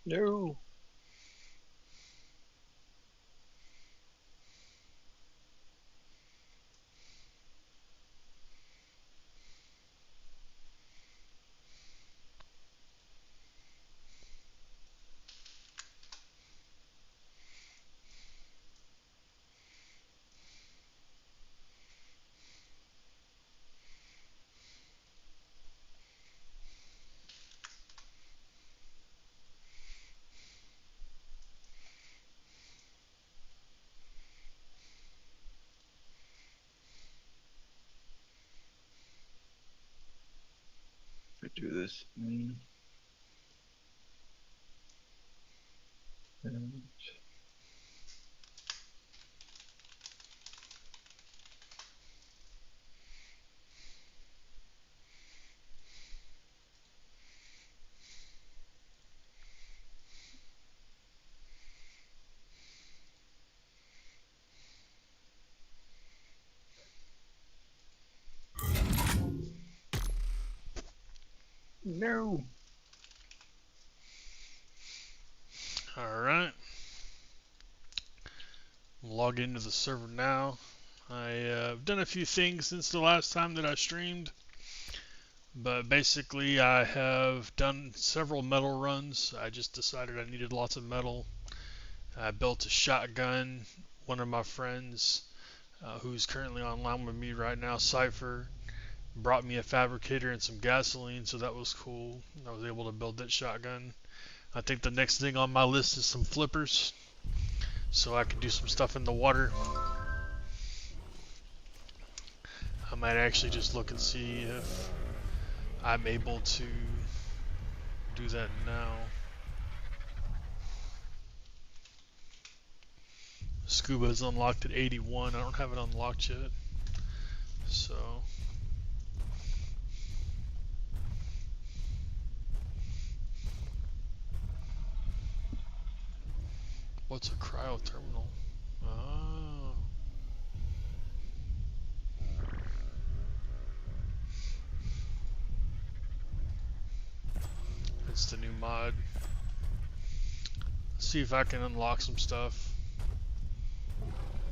No. I do this. And no. Alright, log into the server now. I've done a few things since the last time that I streamed, but basically I have done several metal runs. I just decided I needed lots of metal. I built a shotgun. One of my friends, who's currently online with me right now, Cypher, brought me a fabricator and some gasoline, so that was cool. I was able to build that shotgun. I think the next thing on my list is some flippers, so I can do some stuff in the water. I might actually just look and see if I'm able to do that now. Scuba is unlocked at 81. I don't have it unlocked yet. So, what's a cryo terminal? Oh, it's the new mod. Let's see if I can unlock some stuff.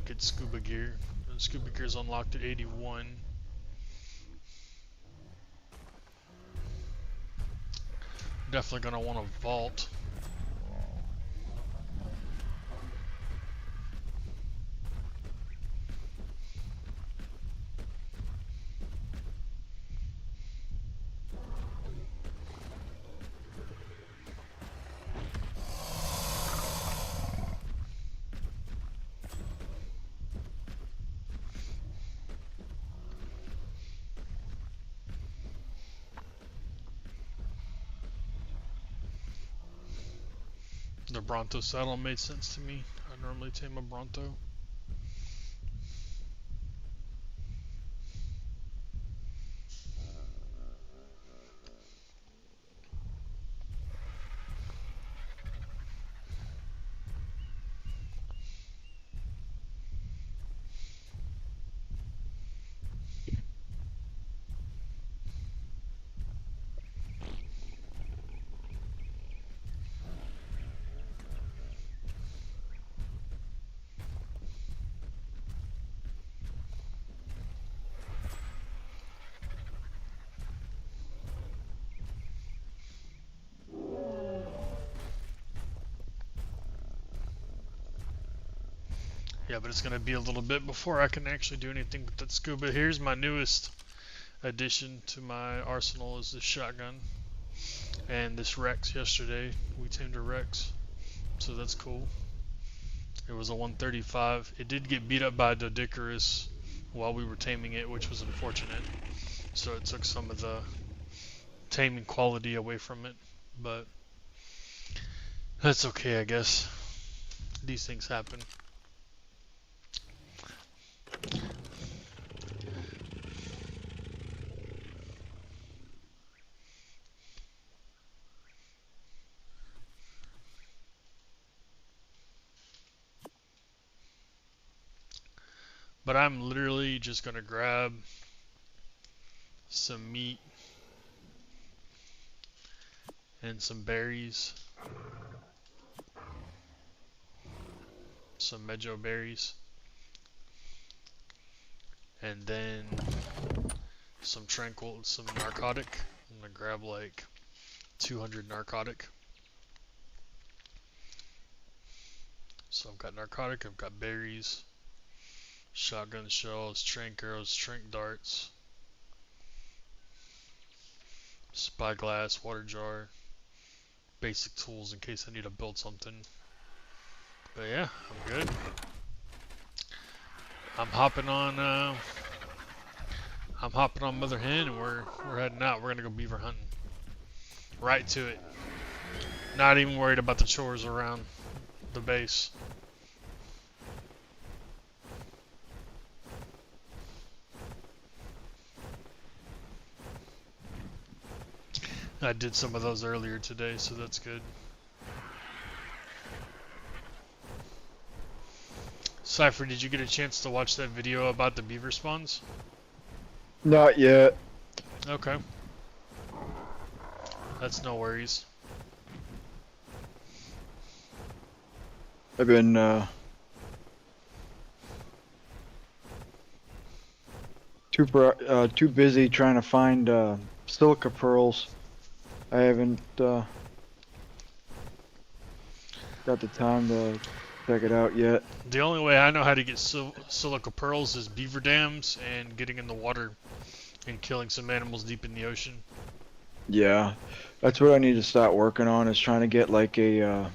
Get scuba gear. Scuba gear is unlocked at 81. Definitely gonna want a vault. The Bronto saddle made sense to me. I normally tame a Bronto. Yeah, but it's gonna be a little bit before I can actually do anything with that scuba. Here's my newest addition to my arsenal is this shotgun. And this Rex yesterday. We tamed a Rex. So that's cool. It was a 135. It did get beat up by a Dodicarus while we were taming it, which was unfortunate. So it took some of the taming quality away from it. But that's okay, I guess. These things happen. But I'm literally just gonna grab some meat and some berries some mejo berries, and then some narcotic. I'm gonna grab like 200 narcotic. So I've got narcotic, I've got berries, shotgun shells, trank arrows, trank darts, spyglass, water jar, basic tools in case I need to build something. But yeah, I'm good. I'm hopping on. I'm hopping on Mother Hen, and we're heading out. We're gonna go beaver hunting. Right to it. Not even worried about the chores around the base. I did some of those earlier today, so that's good. Cypher, did you get a chance to watch that video about the beaver spawns? Not yet. Okay. That's no worries. I've been too busy trying to find silica pearls. I haven't got the time to check it out yet. The only way I know how to get silica pearls is beaver dams and getting in the water and killing some animals deep in the ocean. Yeah, that's what I need to start working on, is trying to get like a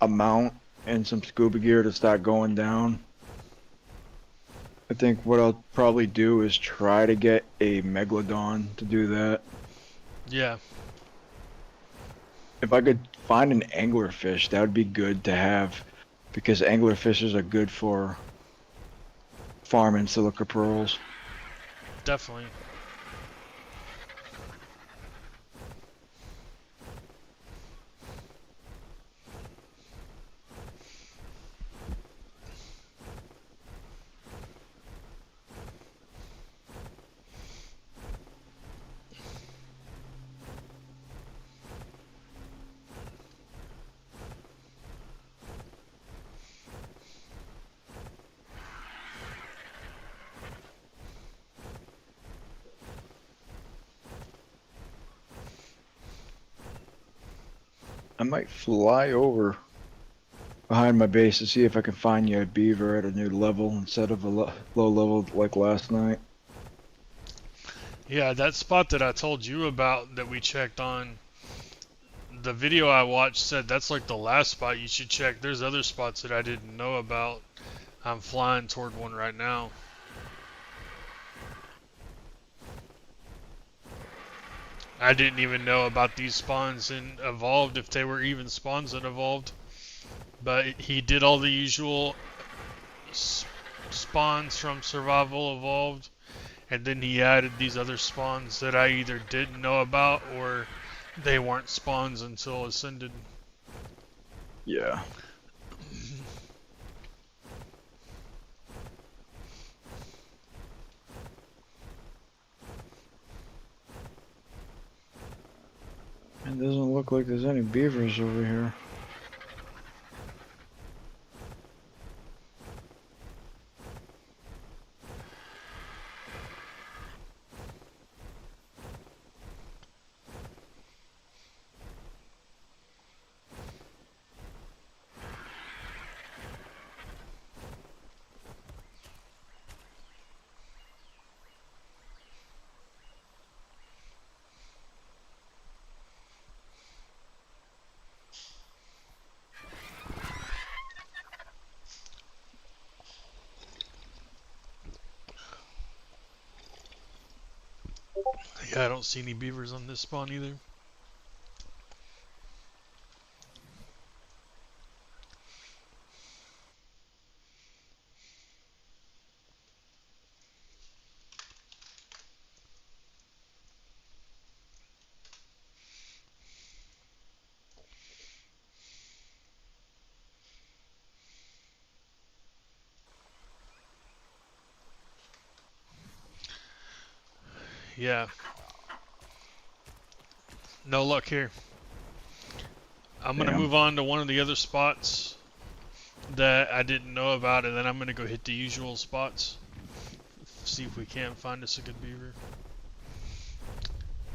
mount and some scuba gear to start going down. I think what I'll probably do is try to get a megalodon to do that. Yeah. If I could find an anglerfish, that would be good to have, because anglerfishes are good for farming silica pearls. Definitely. I might fly over behind my base to see if I can find you a beaver at a new level instead of a low level like last night. Yeah, that spot that I told you about that we checked on, the video I watched said that's like the last spot you should check. There's other spots that I didn't know about. I'm flying toward one right now. I didn't even know about these spawns in Evolved, if they were even spawns in Evolved. But he did all the usual spawns from Survival Evolved, and then he added these other spawns that I either didn't know about or they weren't spawns until Ascended. Yeah. It doesn't look like there's any beavers over here. Yeah, I don't see any beavers on this spawn either. Yeah. No luck here. I'm going to Damn. move on to one of the other spots that I didn't know about, and then I'm gonna go hit the usual spots. See if we can't find us a good beaver.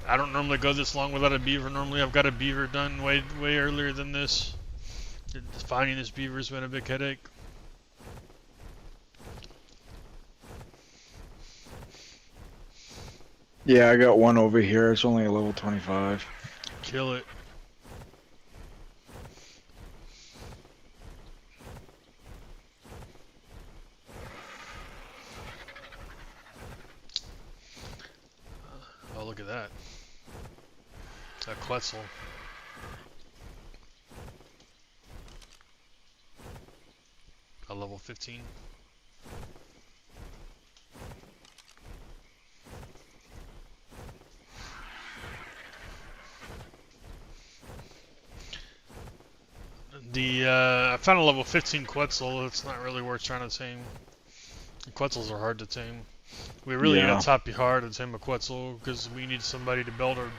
I don't normally go this long without a beaver. Normally I've got a beaver done way earlier than this. Finding this beaver's been a big headache. Yeah, I got one over here. It's only a level 25. Kill it. Oh, look at that. A Quetzal. A level 15. I found a level 15 Quetzal. It's not really worth trying to tame. The Quetzals are hard to tame. We really Yeah. gotta top you hard to tame a Quetzal because we need somebody to build or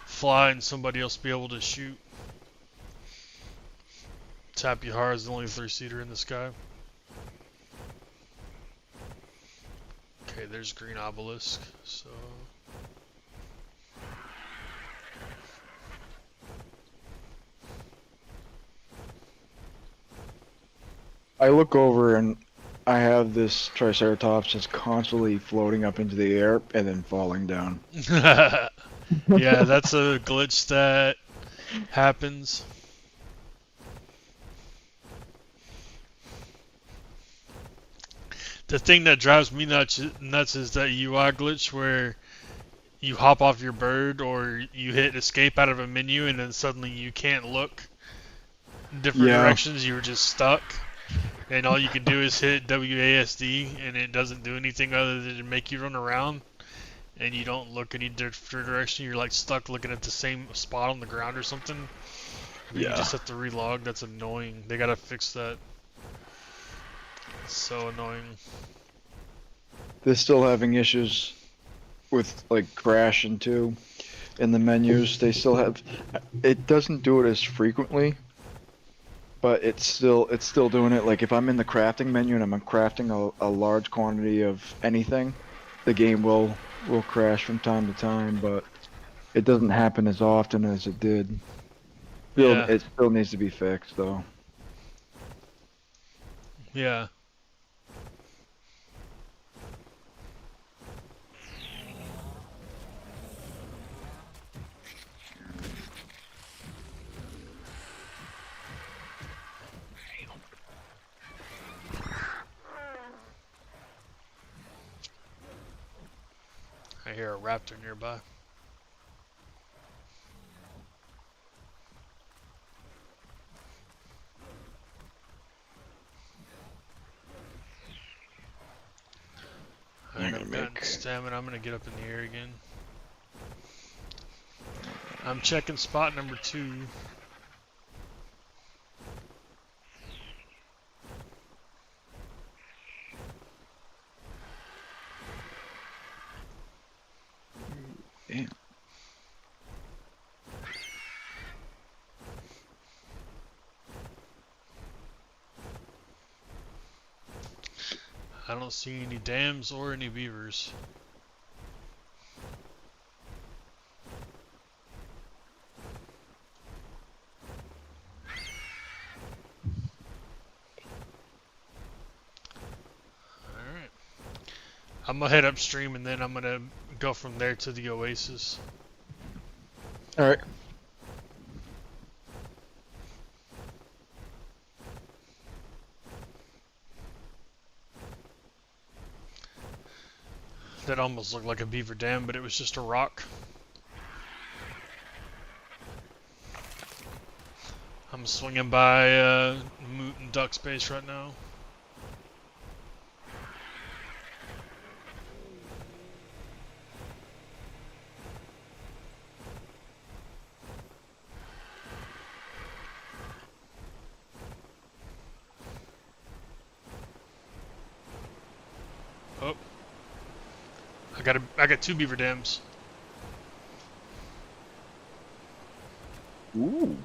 fly and somebody else be able to shoot. Tap you hard is the only 3-seater in the sky. Okay, there's green obelisk. So I look over and I have this Triceratops just constantly floating up into the air and then falling down. yeah, that's a glitch that happens. The thing that drives me nuts is that UI glitch where you hop off your bird or you hit escape out of a menu and then suddenly you can't look in different Yeah. directions. You're just stuck. And all you can do is hit WASD and it doesn't do anything other than to make you run around. And you don't look any different direction. You're like stuck looking at the same spot on the ground or something. But you Yeah. just have to relog. That's annoying. They gotta fix that. It's so annoying. They're still having issues with like crashing too in the menus. They still have it doesn't do it as frequently, but it's still doing it. Like if I'm in the crafting menu and I'm crafting a large quantity of anything, the game will crash from time to time, but it doesn't happen as often as it did. Yeah, It still needs to be fixed though. yeah. I hear a raptor nearby. Alright, I've gotten stamina. I'm gonna get up in the air again. I'm checking spot number 2. Damn. I don't see any dams or any beavers. Alright. I'm gonna head upstream and then I'm gonna go from there to the oasis. All right. That almost looked like a beaver dam, but it was just a rock. I'm swinging by Moot and Duck Space right now. Oh, I got 2 beaver dams. Ooh.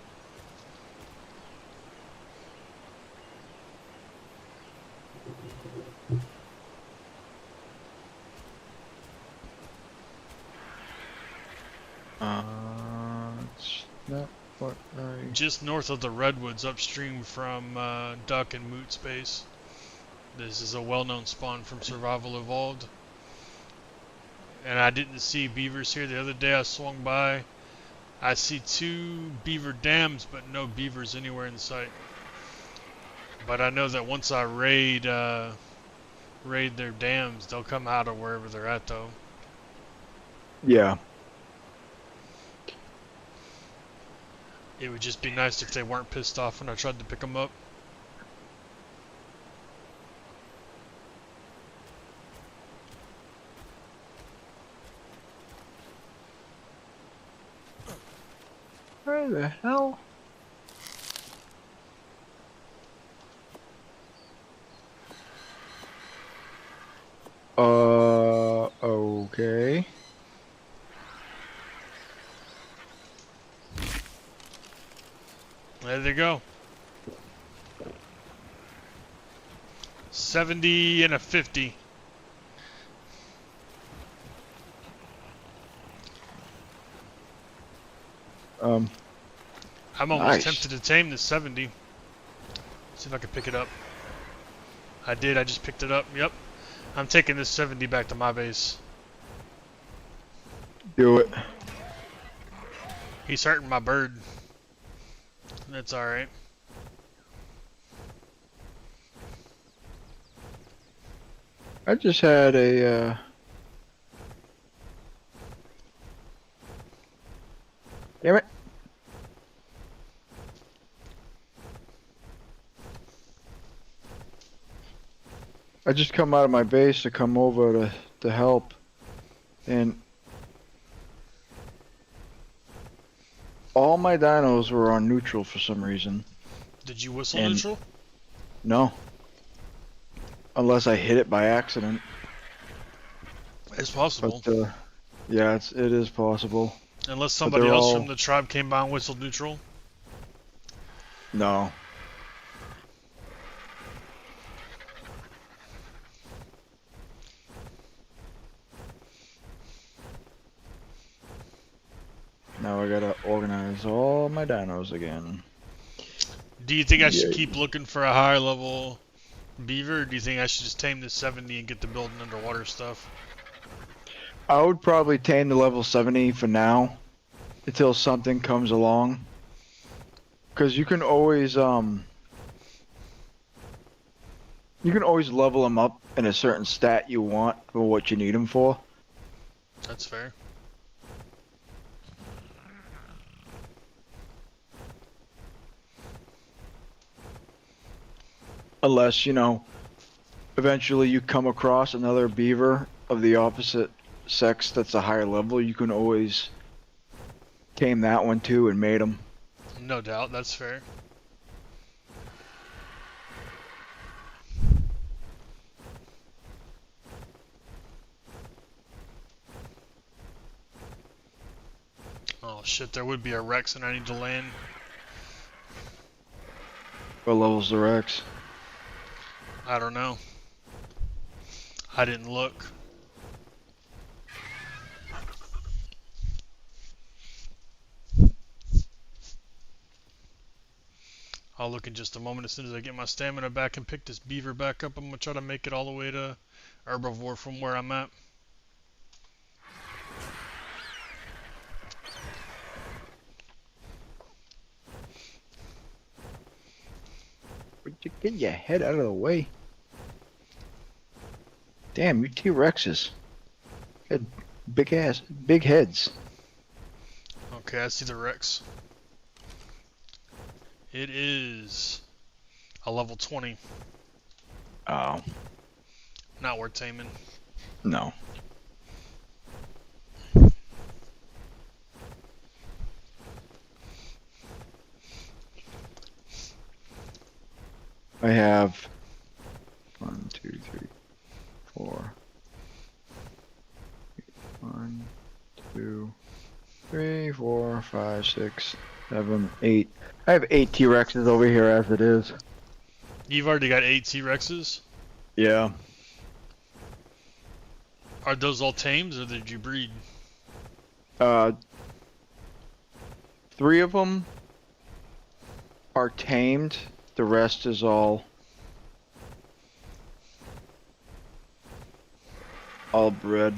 not what I... Just north of the redwoods, upstream from Duck and Moot Space. This is a well-known spawn from Survival Evolved. And I didn't see beavers here the other day. I swung by. I see 2 beaver dams, but no beavers anywhere in sight. But I know that once I raid their dams, they'll come out of wherever they're at, though. Yeah. It would just be nice if they weren't pissed off when I tried to pick them up. Where the hell? Okay. There they go. 70 and a 50. I'm almost Nice. tempted to tame the 70. See if I can pick it up. I did, I just picked it up. Yep. I'm taking this 70 back to my base. Do it. He's hurting my bird. That's alright. I just had a, Damn it. I just come out of my base to come over to help, and all my dinos were on neutral for some reason. Did you whistle And- neutral? No. Unless I hit it by accident. It's possible. But, yeah, it is possible. Unless somebody they're else all- from the tribe came by and whistled neutral. No. Now I gotta organize all my dinos again. Do you think I should Yeah. keep looking for a higher level beaver, or do you think I should just tame this 70 and get to building underwater stuff? I would probably tame the level 70 for now, until something comes along. Cause you can always level them up in a certain stat you want for what you need them for. That's fair. Unless, eventually you come across another beaver of the opposite sex that's a higher level, you can always tame that one too and mate them. No doubt, that's fair. Oh shit, there would be a Rex and I need to land. What level's the Rex? I don't know. I didn't look. I'll look in just a moment. As soon as I get my stamina back and pick this beaver back up, I'm going to try to make it all the way to herbivore from where I'm at. Would you get your head out of the way? Damn, you T-Rexes. Had big heads. Okay, I see the Rex. It is a level 20. Oh, Not worth taming. no. I have 1, 2, 3, 4. 1, 2, 3, 4, 5, 6, 7, 8. I have 8 T-Rexes over here as it is. You've already got 8 T-Rexes? Yeah. Are those all tames or did you breed? 3 3 of them are tamed. The rest is all bred.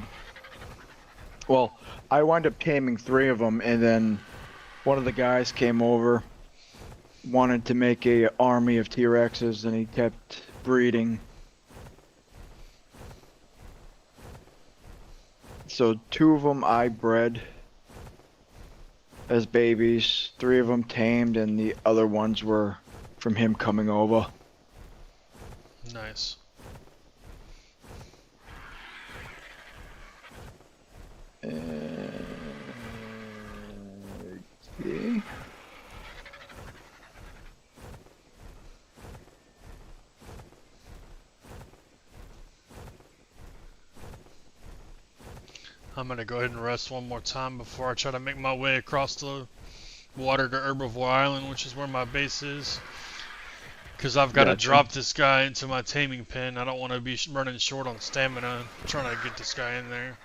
Well, I wound up taming 3 of them, and then one of the guys came over, wanted to make a army of T-Rexes, and he kept breeding. So 2 of them I bred as babies, 3 of them tamed, and the other ones were from him coming over. Nice. Okay. I'm gonna go ahead and rest one more time before I try to make my way across the water to Herbivore Island, which is where my base is. Because I've got to Gotcha. drop this guy into my taming pen. I don't want to be running short on stamina trying to get this guy in there.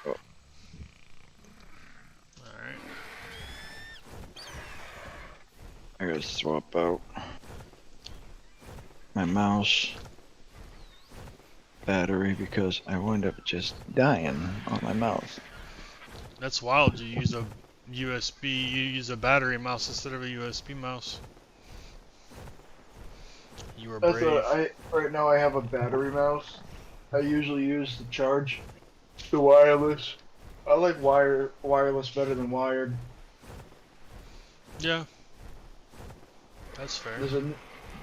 Oh. Alright. I gotta swap out my mouse battery because I wound up just dying on my mouse. That's wild. You use a battery mouse instead of a USB mouse. You were brave. Right now I have a battery mouse. I usually use to charge the wireless. I like wireless better than wired. Yeah. That's fair.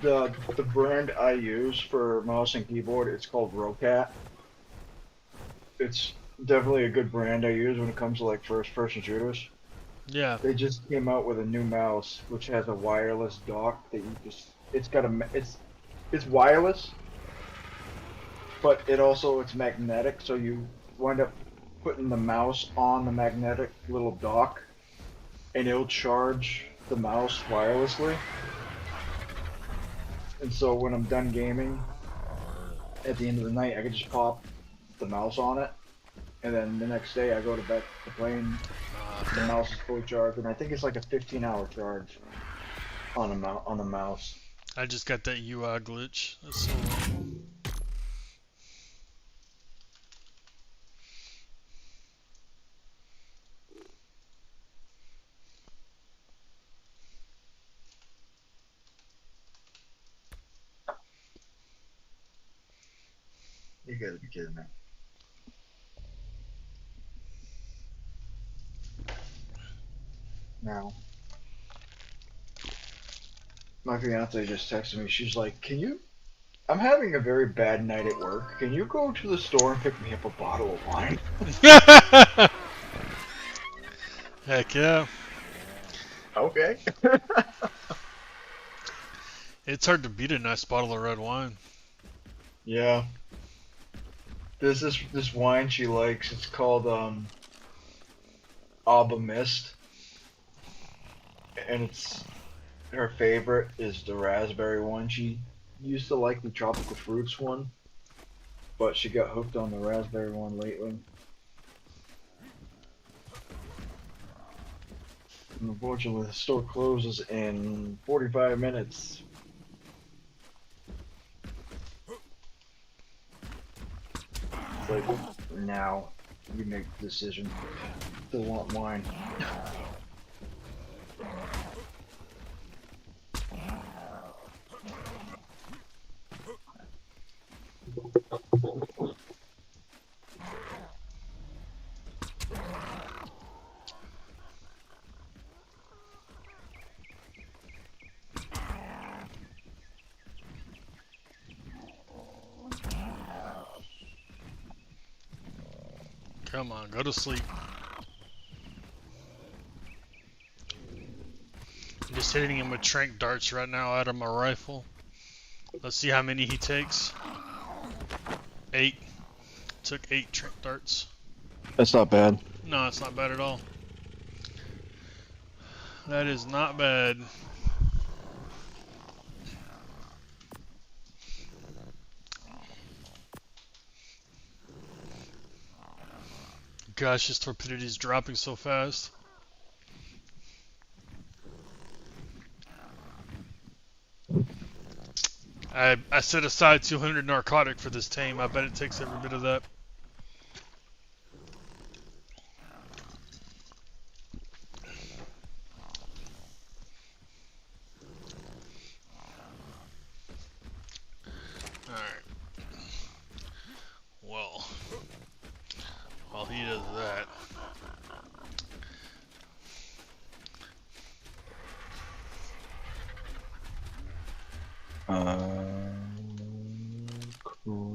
The brand I use for mouse and keyboard, it's called Rocat. It's definitely a good brand I use when it comes to like first-person shooters. Yeah. They just came out with a new mouse which has a wireless dock that you just it's wireless, but it's magnetic, so you wind up putting the mouse on the magnetic little dock and it'll charge the mouse wirelessly. And so when I'm done gaming, at the end of the night, I can just pop the mouse on it, and then the next day I go to bed to play and the mouse is fully charged, and I think it's like a 15-hour charge on the mouse. I just got that UI glitch. That's so lame. You gotta be kidding me. Now, my fiance just texted me. She's like, I'm having a very bad night at work. Can you go to the store and pick me up a bottle of wine? Heck yeah. Okay. It's hard to beat a nice bottle of red wine. Yeah. There's this wine she likes. It's called Abba Mist, and her favorite is the raspberry one. She used to like the tropical fruits one, but she got hooked on the raspberry one lately. And unfortunately, the store closes in 45 minutes. It's like, now you make the decision to want wine. Come on, go to sleep. I'm just hitting him with trank darts right now out of my rifle. Let's see how many he takes. 8. Took 8 trank darts. That's not bad. No, it's not bad at all. That is not bad. gosh, his torpidity is dropping so fast. I set aside 200 narcotic for this tame. I bet it takes every bit of that. Alright. Well, while he does that. Cool.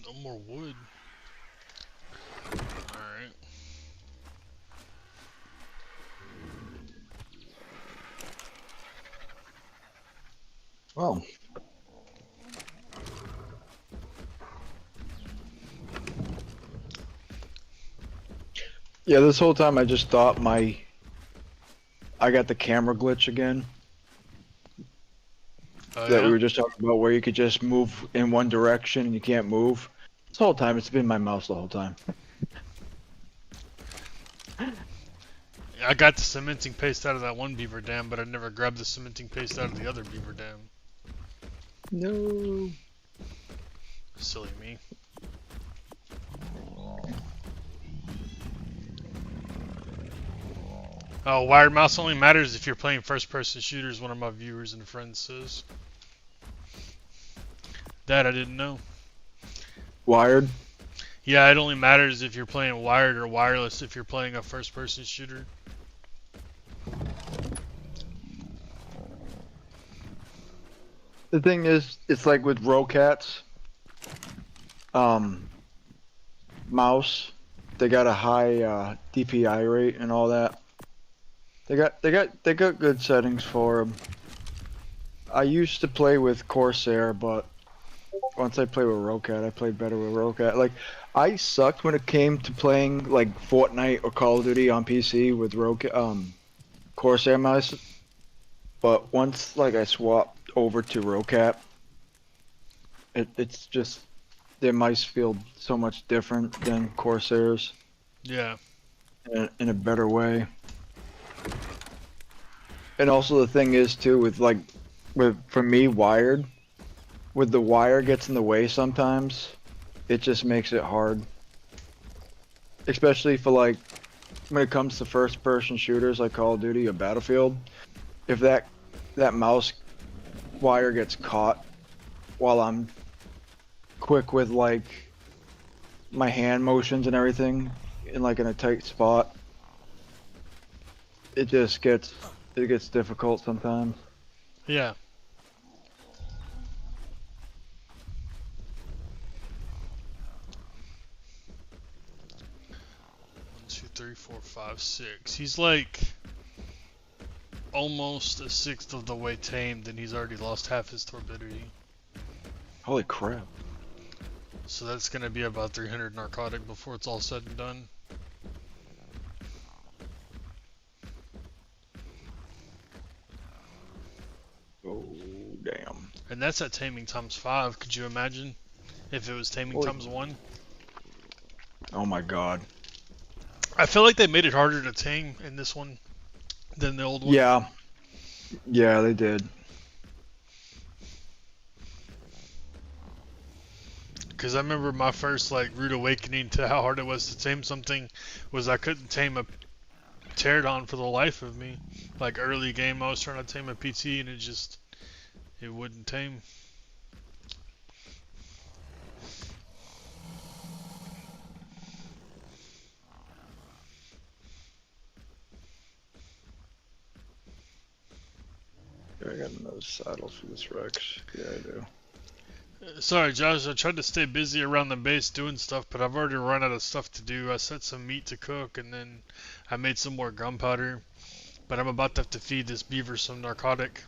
No more wood. Alright. Well. Yeah, this whole time I just thought I got the camera glitch again Oh that we yeah? were just talking about, where you could just move in one direction and you can't move. This whole time it's been my mouse the whole time. I got the cementing paste out of that one beaver dam, but I never grabbed the cementing paste out of the other beaver dam. No. Silly me. Oh, wired mouse only matters if you're playing first person shooters, one of my viewers and friends says. That I didn't know. Wired. Yeah, it only matters if you're playing wired or wireless if you're playing a first person shooter. The thing is, it's like with Rocats, mouse, they got a high DPI rate and all that. They got good settings for them. I used to play with Corsair, but once I played with Rocat, I played better with Rocat. Like, I sucked when it came to playing like Fortnite or Call of Duty on PC with Corsair mouse. But once like I swapped over to Rocat, it's just their mice feel so much different than Corsairs Yeah. in a better way. And also the thing is too, with like for me wired, with the wire gets in the way sometimes, it just makes it hard. Especially for like when it comes to first person shooters like Call of Duty or Battlefield, if that mouse wire gets caught while I'm quick with like my hand motions and everything in a tight spot, it gets difficult sometimes. Yeah. 1, 2, 3, 4, 5, 6. He's like almost a sixth of the way tamed, and he's already lost half his torpidity. Holy crap. So that's gonna be about 300 narcotic before it's all said and done. Oh damn. And that's at taming times 5. Could you imagine if it was taming Holy. times 1? Oh my god. I feel like they made it harder to tame in this one than the old one. Yeah. Yeah, they did. Because I remember my first like rude awakening to how hard it was to tame something was I couldn't tame a pterodon for the life of me. Like early game, I was trying to tame a PT and it wouldn't tame. I got another saddle for this Rex. Yeah, I do. Sorry, Josh. I tried to stay busy around the base doing stuff, but I've already run out of stuff to do. I set some meat to cook, and then I made some more gunpowder. But I'm about to have to feed this beaver some narcotic.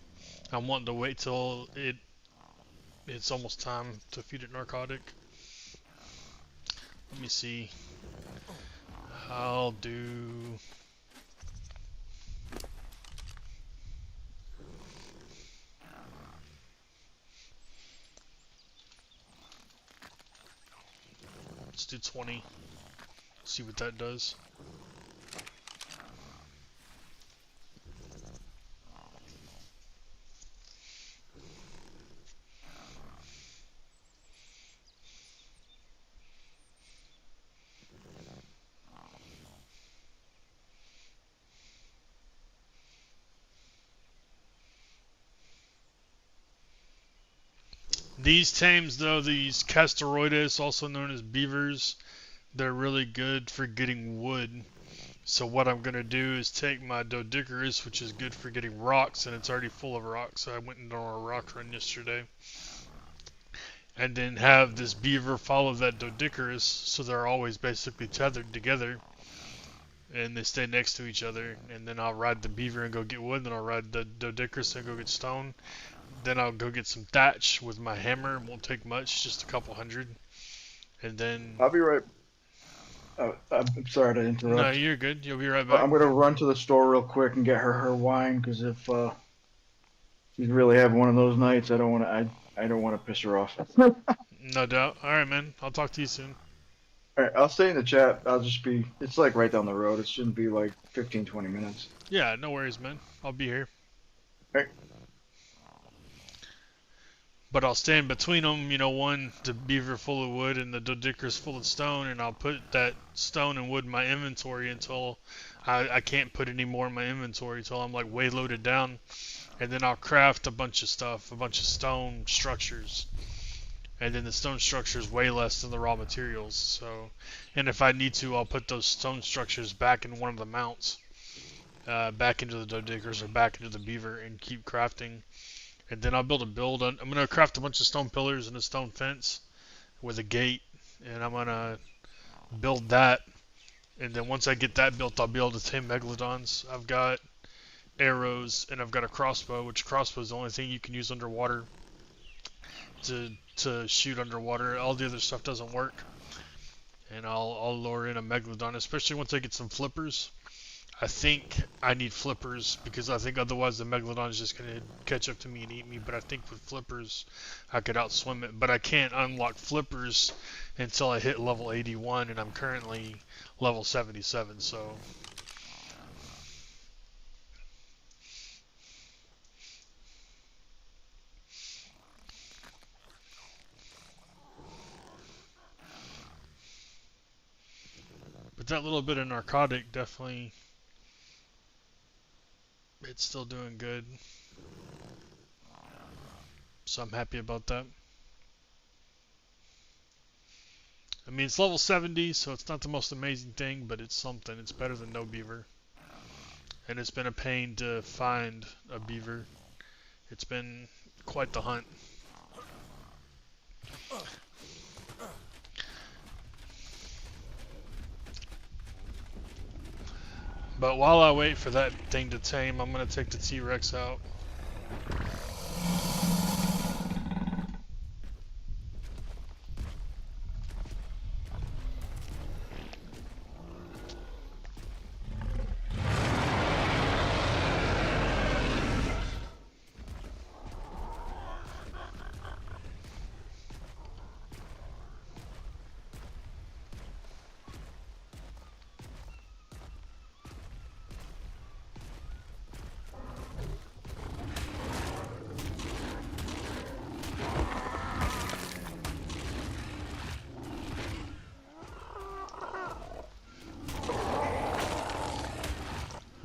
I'm wanting to wait till it's almost time to feed it narcotic. Let me see. I'll do Let's do 20. See what that does. These tames, though, these Castoroides, also known as beavers, they're really good for getting wood. So what I'm going to do is take my Doedicurus, which is good for getting rocks, and it's already full of rocks, so I went into a rock run yesterday. And then have this beaver follow that Doedicurus, so they're always basically tethered together. And they stay next to each other. And then I'll ride the beaver and go get wood, then I'll ride the Doedicurus and go get stone. Then I'll go get some thatch with my hammer. It won't take much, just a couple hundred. And then... I'll be right. I'm sorry to interrupt. No, you're good. You'll be right back. I'm gonna run to the store real quick and get her wine, because if she's really having one of those nights, I don't want to piss her off. No doubt. All right, man. I'll talk to you soon. All right, I'll stay in the chat. It's like right down the road. It shouldn't be like 15, 20 minutes. Yeah, no worries, man. I'll be here. All right. But I'll stand between them, one, the beaver full of wood and the Doedicurus full of stone, and I'll put that stone and wood in my inventory until I can't put any more in my inventory until I'm like way loaded down. And then I'll craft a bunch of stuff, a bunch of stone structures. And then the stone structure is way less than the raw materials. So, and if I need to, I'll put those stone structures back in one of the mounts, back into the Doedicurus or back into the beaver, and keep crafting. And then I'll build. I'm going to craft a bunch of stone pillars and a stone fence with a gate. And I'm going to build that. And then once I get that built, I'll be able to tame megalodons. I've got arrows and I've got a crossbow, which crossbow is the only thing you can use underwater to shoot underwater. All the other stuff doesn't work. And I'll lure in a megalodon, especially once I get some flippers. I think I need flippers because I think otherwise the megalodon is just going to catch up to me and eat me. But I think with flippers I could outswim it. But I can't unlock flippers until I hit level 81, and I'm currently level 77. So but that little bit of narcotic definitely, it's still doing good. So I'm happy about that. I mean, it's level 70, so it's not the most amazing thing, but it's something. It's better than no beaver. And it's been a pain to find a beaver. It's been quite the hunt. But while I wait for that thing to tame, I'm going to take the T-Rex out.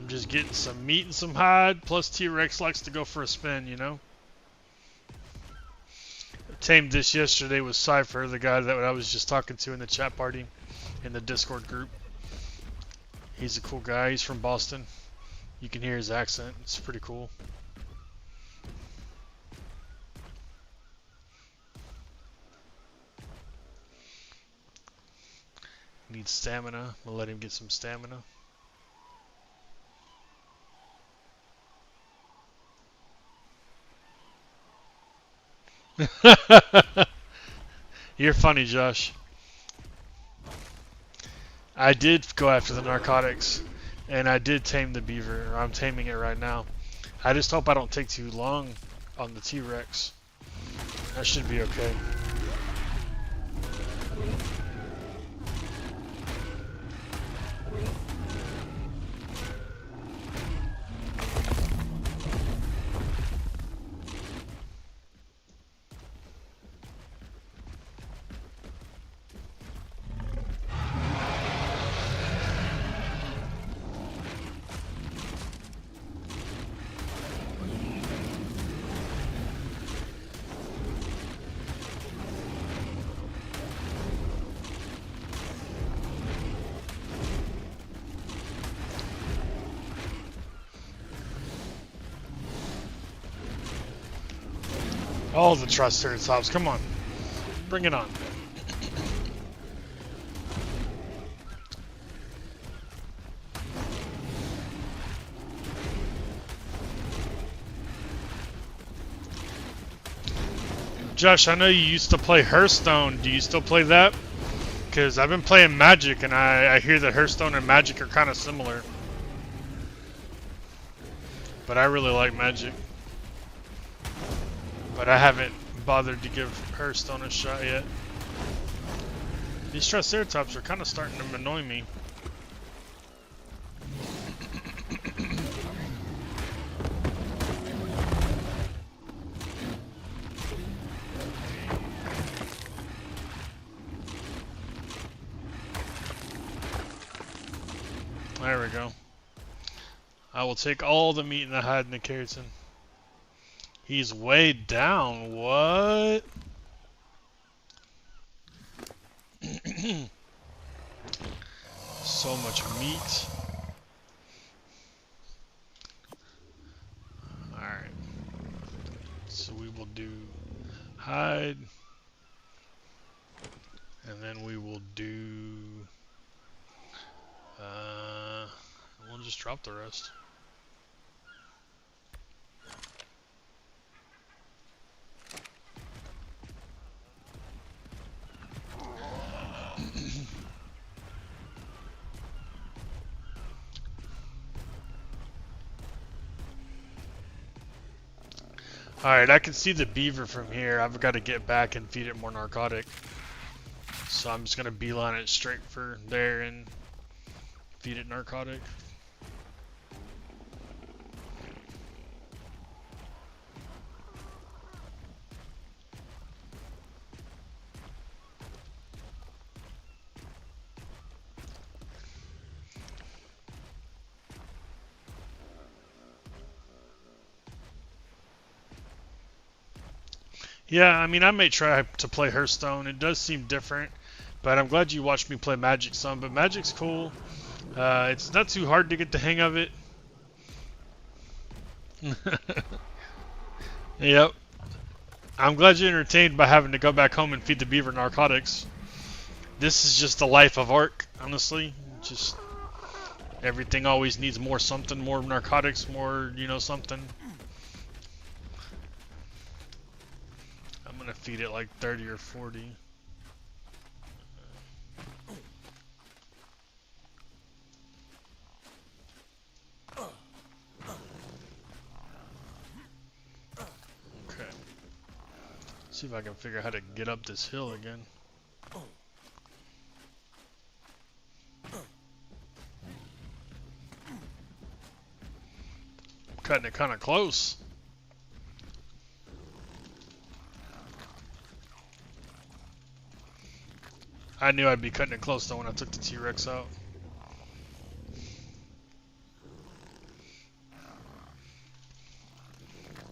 Just getting some meat and some hide, plus T-Rex likes to go for a spin, I tamed this yesterday with Cypher, the guy that I was just talking to in the chat party, in the Discord group. He's a cool guy, he's from Boston. You can hear his accent, it's pretty cool. Needs stamina, I'm gonna let him get some stamina. You're funny, Josh. I did go after the narcotics, and I did tame the beaver, or I'm taming it right now. I just hope I don't take too long on the T-Rex. That should be okay. All the Triceratops, come on. Bring it on. Josh, I know you used to play Hearthstone. Do you still play that? Because I've been playing Magic, and I hear that Hearthstone and Magic are kind of similar. But I really like Magic. But I haven't bothered to give Hearthstone a shot yet. These Triceratops are kind of starting to annoy me. There we go. I will take all the meat and the hide and the keratin. He's way down. What? So much meat. Alright. So we will do hide. And then we will do... we'll just drop the rest. Alright, I can see the beaver from here. I've got to get back and feed it more narcotic. So I'm just going to beeline it straight for there and feed it narcotic. Yeah, I mean, I may try to play Hearthstone. It does seem different, but I'm glad you watched me play Magic some. But Magic's cool. It's not too hard to get the hang of it. Yep. I'm glad you're entertained by having to go back home and feed the beaver narcotics. This is just the life of Ark, honestly. Just everything always needs more something, more narcotics, more, you know, something. I'm gonna feed it like 30 or 40. Okay. See if I can figure out how to get up this hill again. Cutting it kind of close. I knew I'd be cutting it close though when I took the T-Rex out.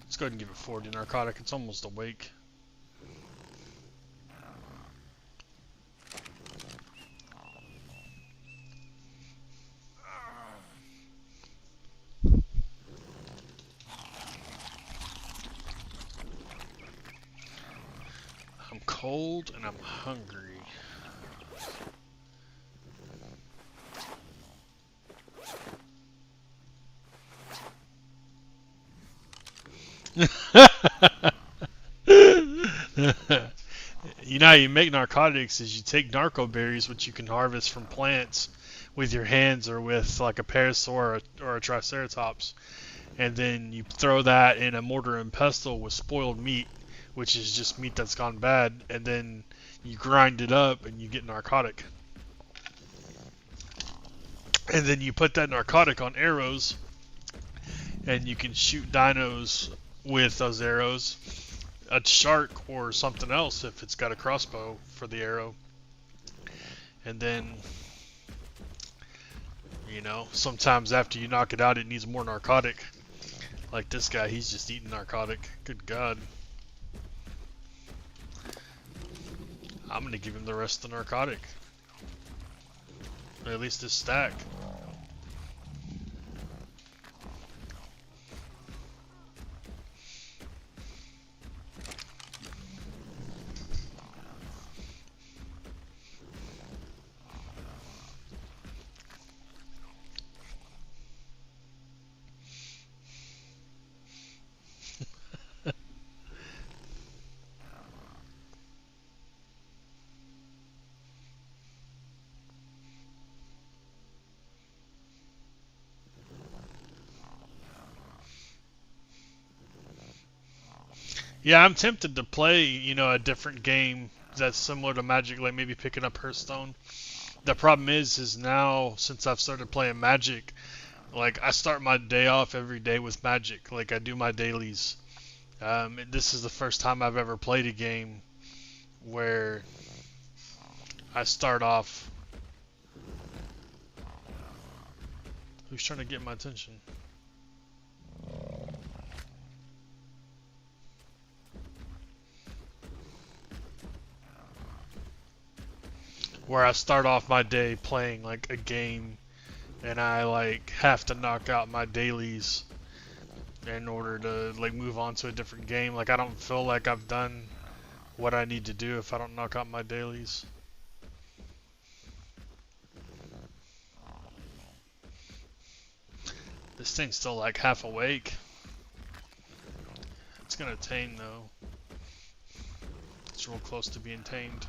Let's go ahead and give it 40 narcotic. It's almost awake. I'm cold and I'm hungry. You know how you make narcotics is you take narco berries, which you can harvest from plants with your hands or with like a parasaur or a triceratops, and then you throw that in a mortar and pestle with spoiled meat, which is just meat that's gone bad, and then you grind it up and you get narcotic. And then you put that narcotic on arrows, and you can shoot dinos with those arrows, a shark or something else if it's got a crossbow for the arrow. And then, you know, sometimes after you knock it out, it needs more narcotic. Like this guy, he's just eating narcotic. Good God. I'm gonna give him the rest of the narcotic. Or at least this stack. Yeah, I'm tempted to play, a different game that's similar to Magic, like maybe picking up Hearthstone. The problem is now since I've started playing Magic, like I start my day off every day with Magic. Like I do my dailies. This is the first time I've ever played a game where I start off. Who's trying to get my attention? Where I start off my day playing like a game and I like have to knock out my dailies in order to like move on to a different game. Like I don't feel like I've done what I need to do if I don't knock out my dailies. This thing's still like half awake. It's gonna tame though. It's real close to being tamed.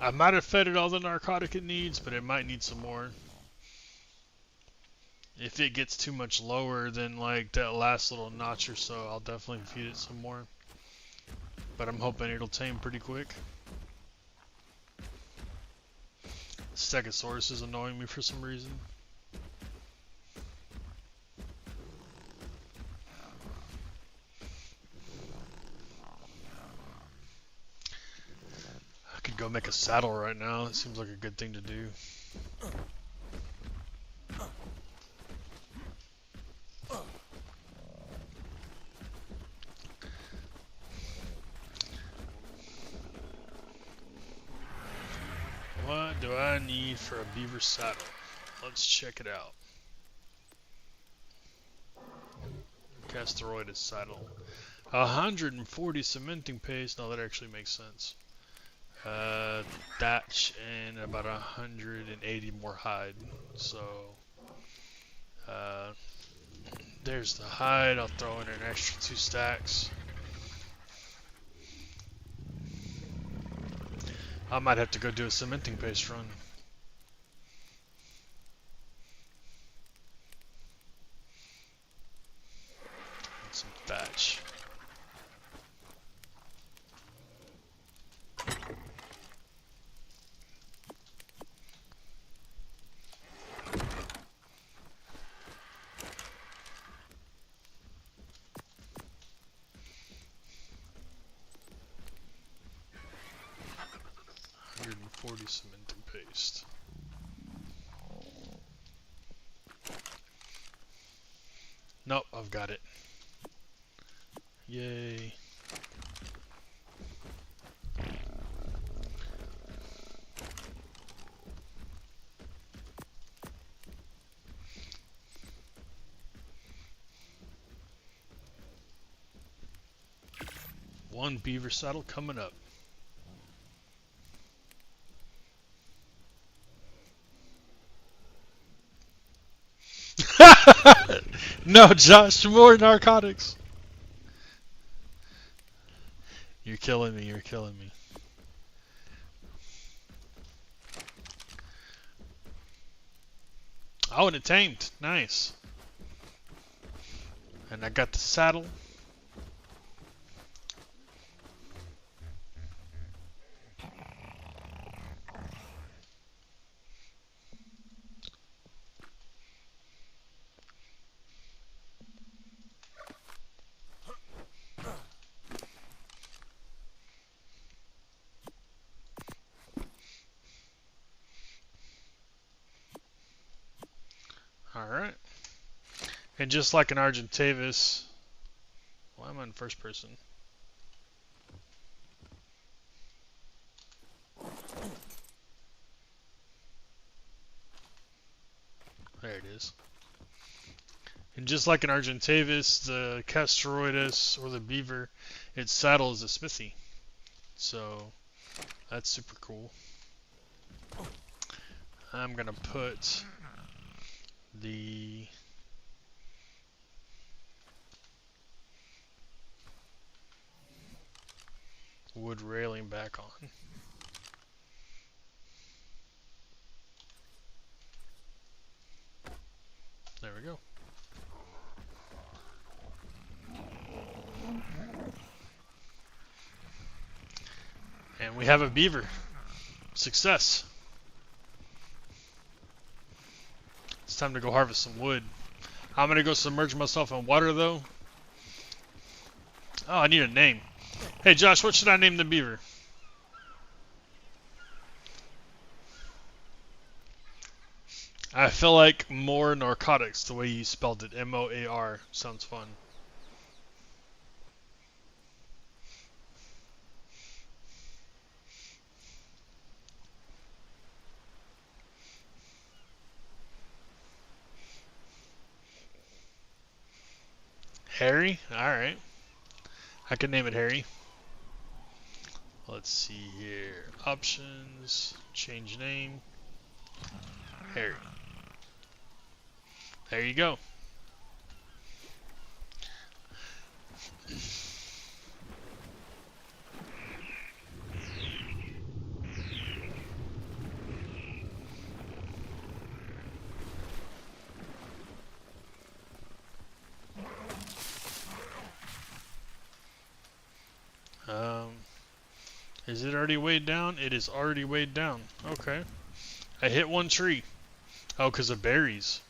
I might have fed it all the narcotic it needs, but it might need some more. If it gets too much lower than like that last little notch or so, I'll definitely feed it some more. But I'm hoping it'll tame pretty quick. Stegosaurus is annoying me for some reason. I could go make a saddle right now. It seems like a good thing to do. What do I need for a beaver saddle? Let's check it out. Casteroidus saddle. 140 cementing paste. No, that actually makes sense. Thatch and about 180 more hide. So, there's the hide. I'll throw in an extra 2 stacks. I might have to go do a cementing paste run. And some thatch. Cementing paste. Nope, I've got it. Yay. One beaver saddle coming up. No, Josh, more narcotics. You're killing me, you're killing me. Oh, and it tamed. Nice. And I got the saddle. Alright. And just like an Argentavis, why am I in first person? There it is. And just like an Argentavis, the Casteroidus or the Beaver, its saddle is a smithy. So that's super cool. I'm gonna put the wood railing back on. There we go. And we have a beaver. Success. It's time to go harvest some wood. I'm gonna go submerge myself in water though. Oh, I need a name. Hey Josh, what should I name the beaver? I feel like more narcotics, the way you spelled it. M-O-A-R. Sounds fun. Harry? Alright. I can name it Harry. Let's see here. Options. Change name. Harry. There you go. Is it already weighed down? It is already weighed down. Okay. I hit one tree. Oh, because of berries.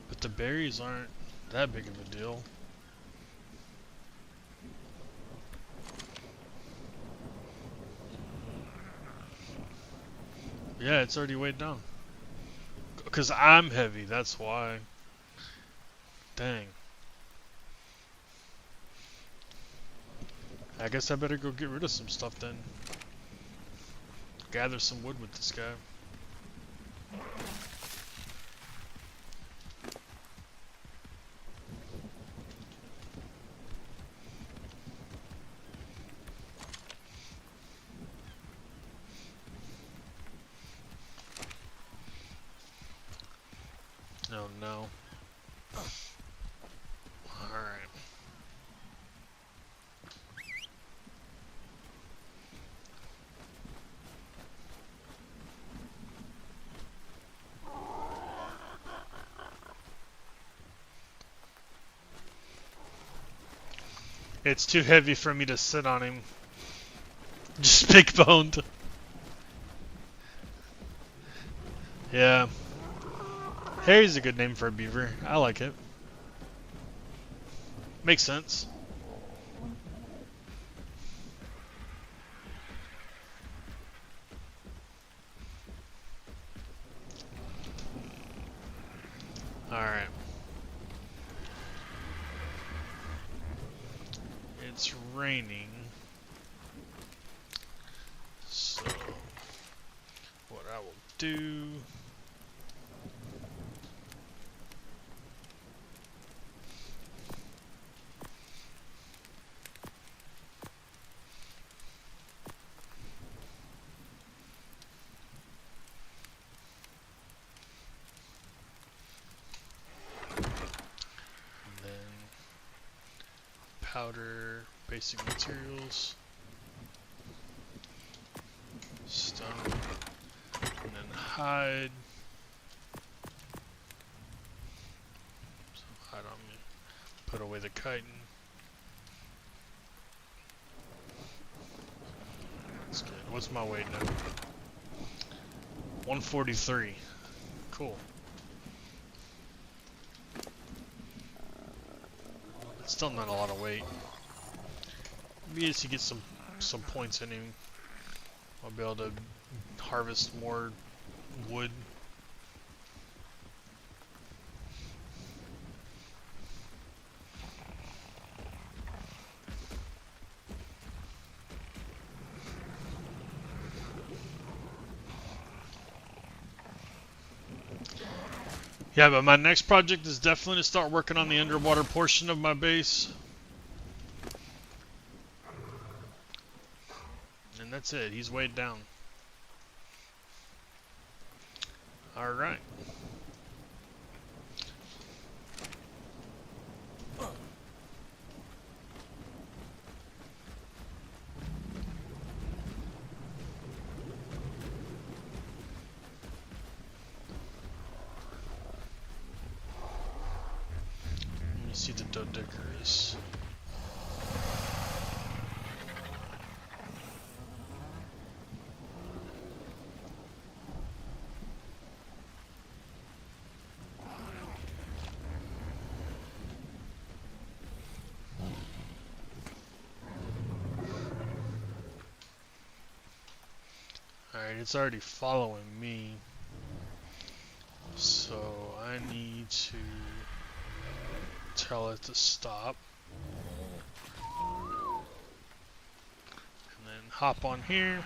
But the berries aren't that big of a deal. Yeah, it's already weighed down. Because I'm heavy, that's why. Dang. I guess I better go get rid of some stuff then. Gather some wood with this guy. Oh no. Alright. It's too heavy for me to sit on him. Just big boned. Yeah. Harry's a good name for a beaver. I like it. Makes sense. Alright. It's raining. So, what I will do... powder, basic materials, stone, and then hide. So hide on me. Put away the chitin. That's good. What's my weight now? 143. Cool. It's still not a lot of weight. Maybe as he gets some points in him, I'll be able to harvest more wood. Yeah, but my next project is definitely to start working on the underwater portion of my base. And that's it. He's weighed down. Alright. Let me see the Dodicarus. Alright, it's already following me. So I need to tell it to stop. And then hop on here.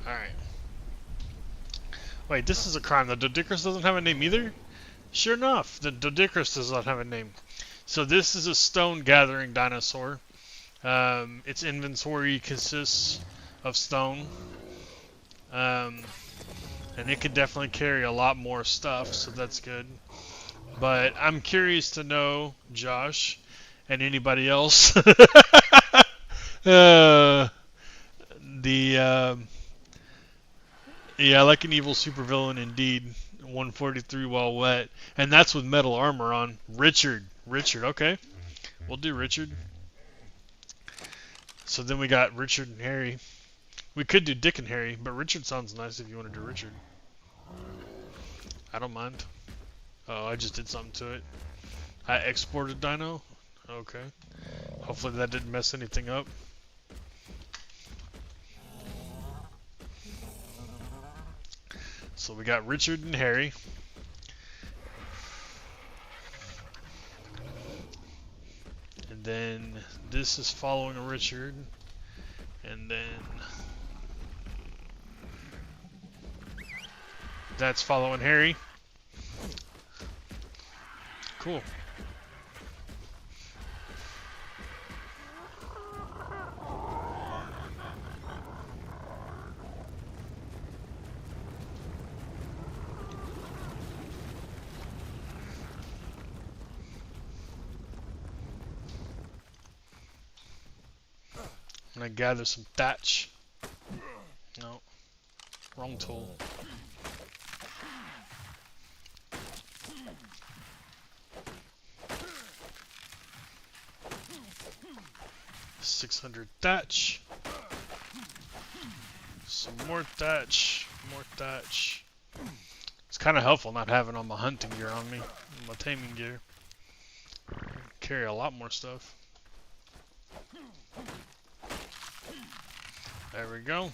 Alright. Wait, this is a crime. The Dodicarus doesn't have a name either? Sure enough, the Dodicarus does not have a name. So this is a stone gathering dinosaur. Its inventory consists of stone. And it can definitely carry a lot more stuff, so that's good. But I'm curious to know, Josh, and anybody else, yeah, like an evil supervillain indeed. 143 while wet, and that's with metal armor on. Richard, okay, we'll do Richard. So then we got Richard and Harry. We could do Dick and Harry, but Richard sounds nice if you want to do Richard. I don't mind. Oh, I just did something to it. I exported Dino. Okay. Hopefully that didn't mess anything up. So we got Richard and Harry. And then this is following Richard. And then that's following Harry. Cool. I'm gonna gather some thatch. No, wrong tool. $600 thatch. Some more thatch. More thatch. It's kind of helpful not having all my hunting gear on me. My taming gear. Carry a lot more stuff. There we go.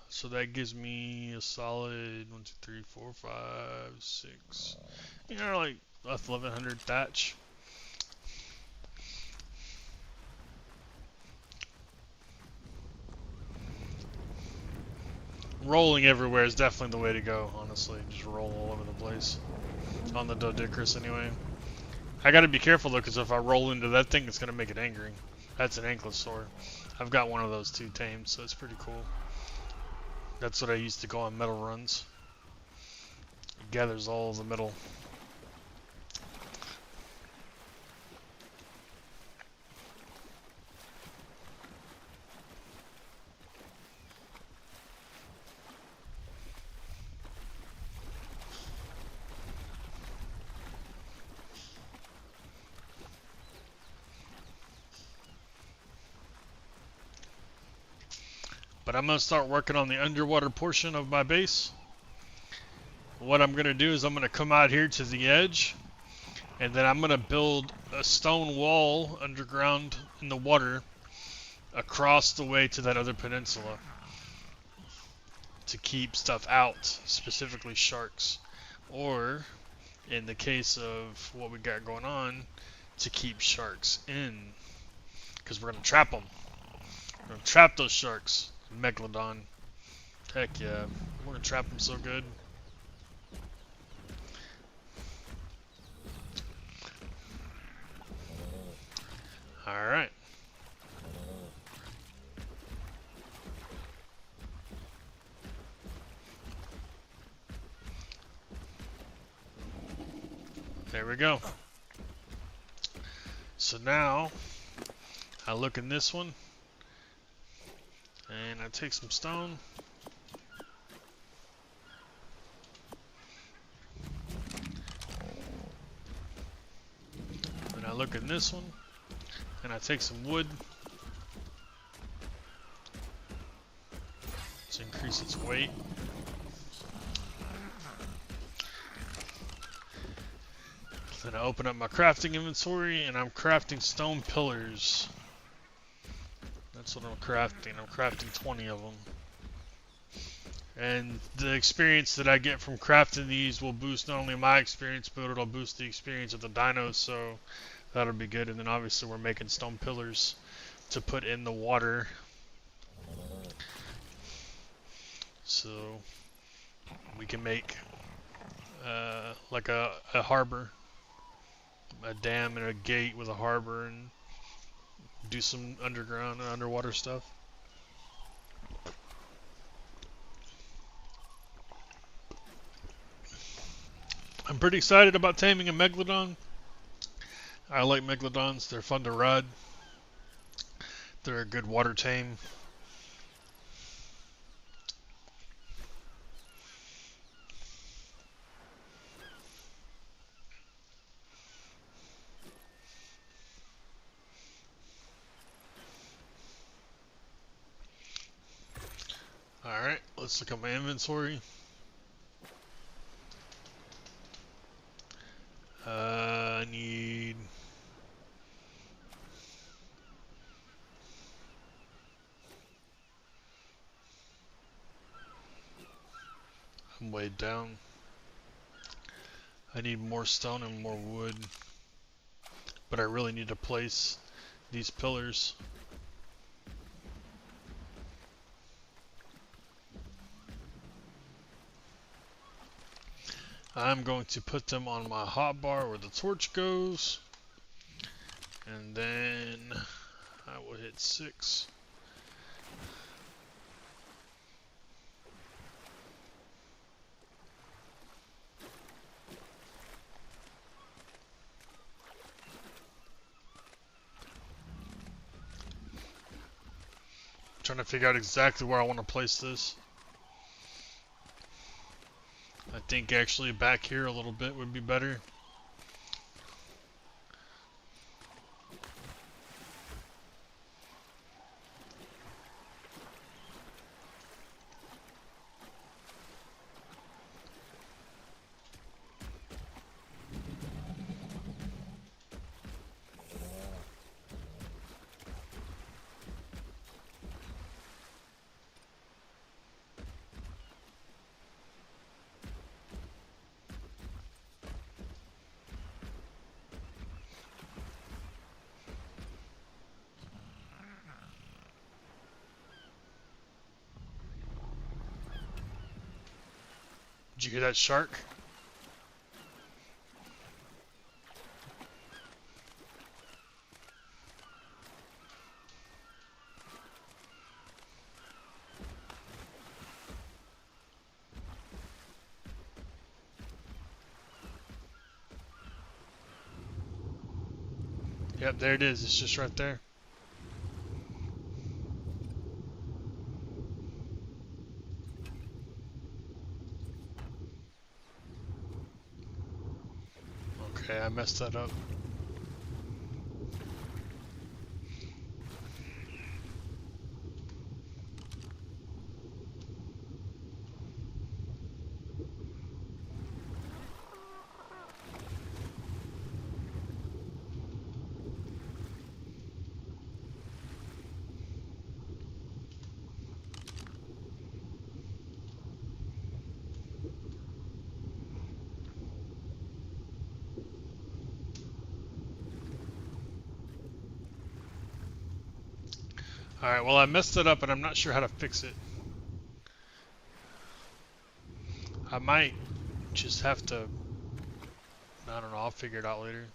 So that gives me a solid 1, 2, 3, 4, 5, 6. You know, like 1,100 thatch. Rolling everywhere is definitely the way to go, honestly. Just roll all over the place. On the Dodicarus, anyway. I gotta be careful though, because if I roll into that thing, it's gonna make it angry. That's an ankylosaur. I've got one of those too tamed, so it's pretty cool. That's what I used to go on metal runs. It gathers all the metal. But I'm going to start working on the underwater portion of my base. What I'm going to do is I'm going to come out here to the edge, and then I'm going to build a stone wall underground in the water across the way to that other peninsula to keep stuff out, specifically sharks. Or, in the case of what we got going on, to keep sharks in, because we're going to trap them. We're going to trap those sharks. Megalodon Heck yeah. We're gonna trap them so good. Alright. There we go. So now, I look in this one, and I take some stone. And I look in this one, and I take some wood to increase its weight. Then I open up my crafting inventory, and I'm crafting stone pillars. That's what I'm crafting. I'm crafting 20 of them. And the experience that I get from crafting these will boost not only my experience, but it'll boost the experience of the dinos, so that'll be good. And then obviously we're making stone pillars to put in the water. So we can make like a harbor, a dam and a gate with a harbor, and do some underground and underwater stuff. I'm pretty excited about taming a megalodon. I like megalodons. They're fun to ride. They're a good water tame. Alright, let's look at my inventory. I need... I'm weighed down. I need more stone and more wood. But I really need to place these pillars. I'm going to put them on my hotbar where the torch goes. And then I will hit 6. Trying to figure out exactly where I want to place this. I think actually back here a little bit would be better. Did you hear that shark? Yep, there it is. It's just right there. Okay, I messed that up. Alright, well I messed it up and I'm not sure how to fix it. I might just have to, I don't know, I'll figure it out later.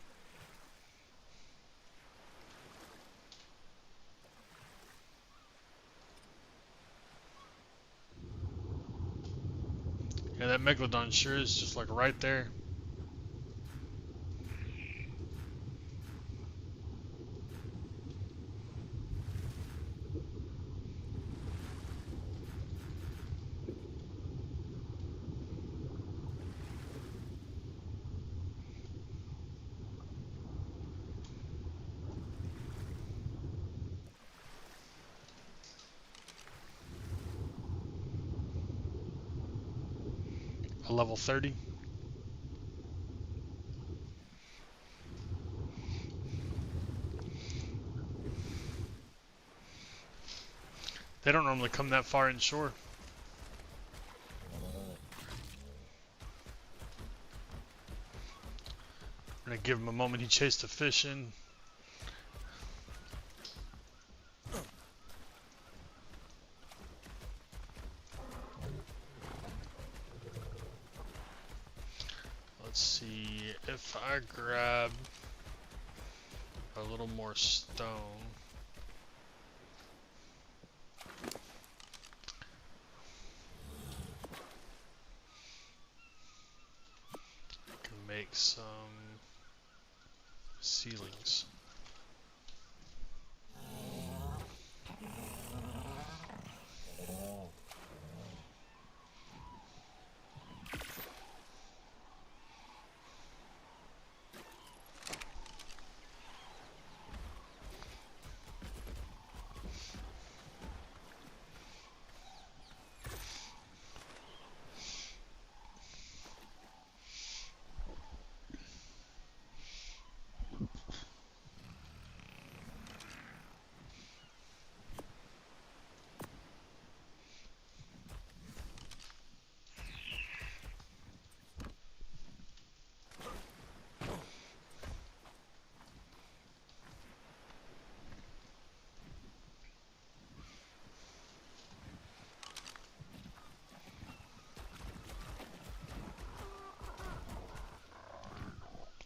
Yeah, that Megalodon sure is just like right there. A level 30. They don't normally come that far inshore. I'm gonna give him a moment. He chased a fish in. Let's see if I grab a little more stone. I can make some ceilings.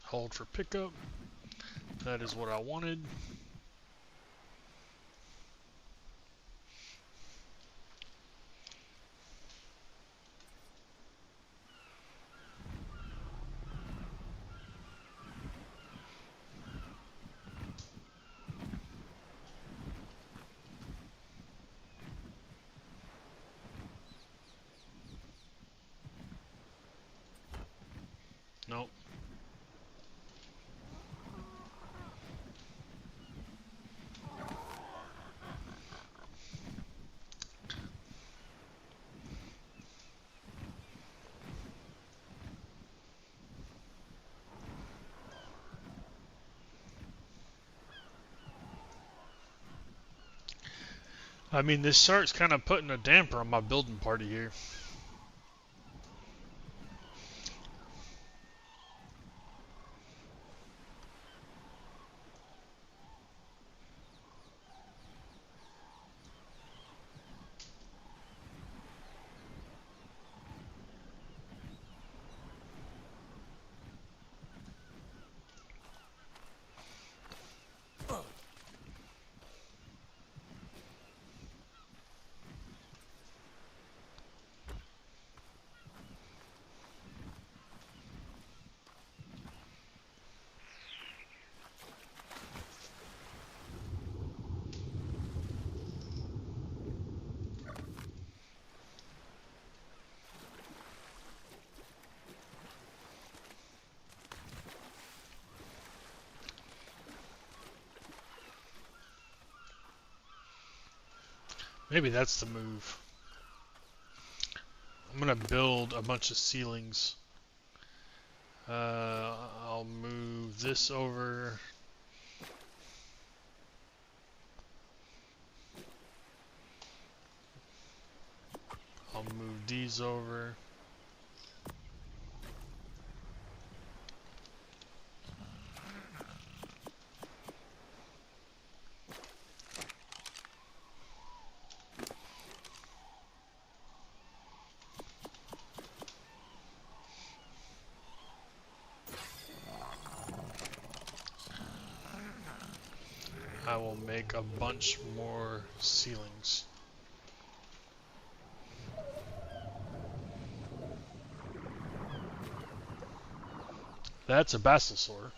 Hold for pickup. That is what I wanted. Nope. I mean, this shark's kind of putting a damper on my building party here. Maybe that's the move. I'm gonna build a bunch of ceilings. I'll move this over. I'll move these over. I will make a bunch more ceilings. That's a basilsaur.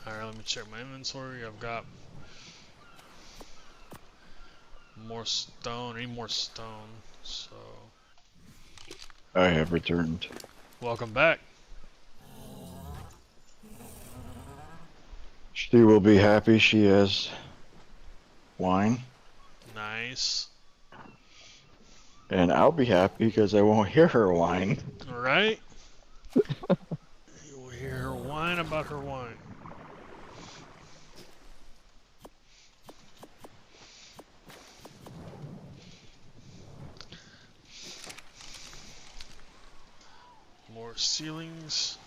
Alright, let me check my inventory. I've got more stone. I need more stone. So, I have returned. welcome back. She will be happy she has wine. Nice. And I'll be happy because I won't hear her whine. Alright. You'll hear her whine about her wine. More ceilings.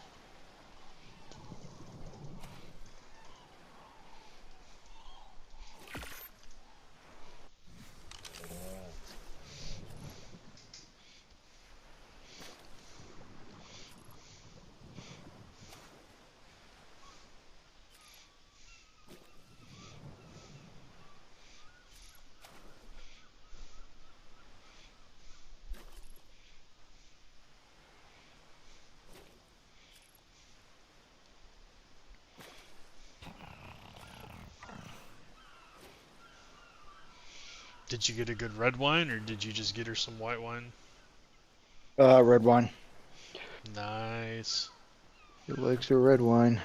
Did you get a good red wine or did you just get her some white wine? Red wine. Nice. She likes her red wine.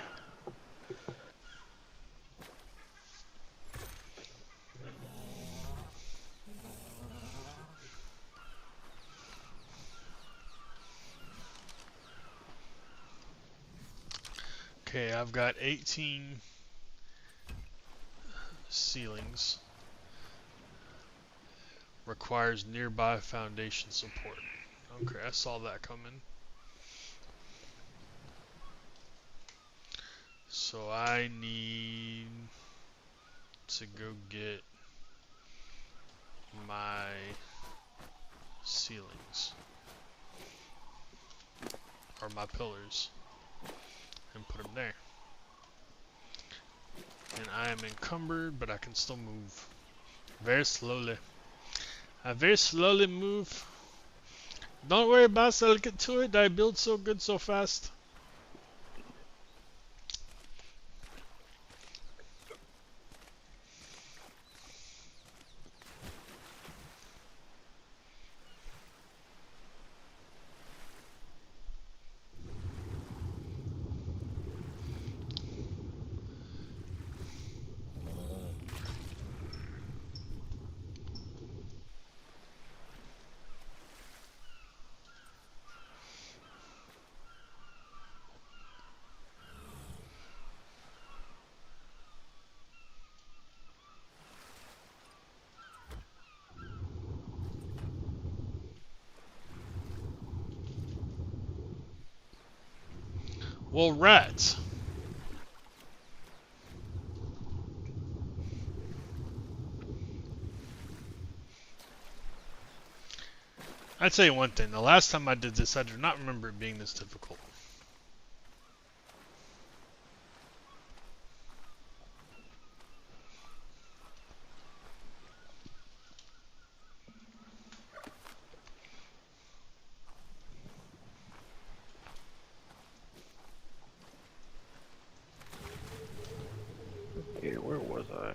Okay, I've got 18 ceilings. Requires nearby foundation support. Okay, I saw that coming. So I need to go get my ceilings. Or my pillars. And put them there. And I am encumbered, but I can still move. Very slowly. I very slowly move. Don't worry, boss, I'll get to it. I build so good so fast. Well, rats. I'd tell you one thing. The last time I did this, I do not remember it being this difficult. Okay, where was I?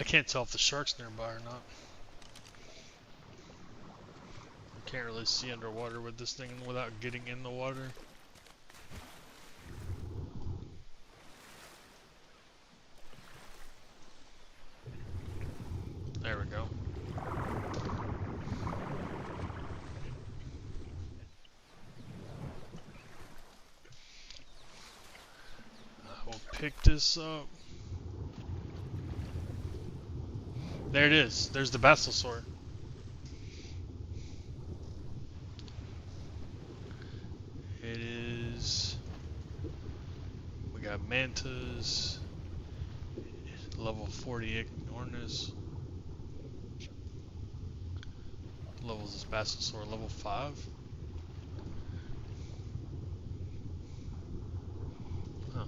I can't tell if the shark's nearby or not. Can't really see underwater with this thing without getting in the water. There we go. We'll pick this up. There it is. There's the basosaur. It is. We got mantas. Level 48 Ignornis. Level is this basosaur? Level 5? Huh.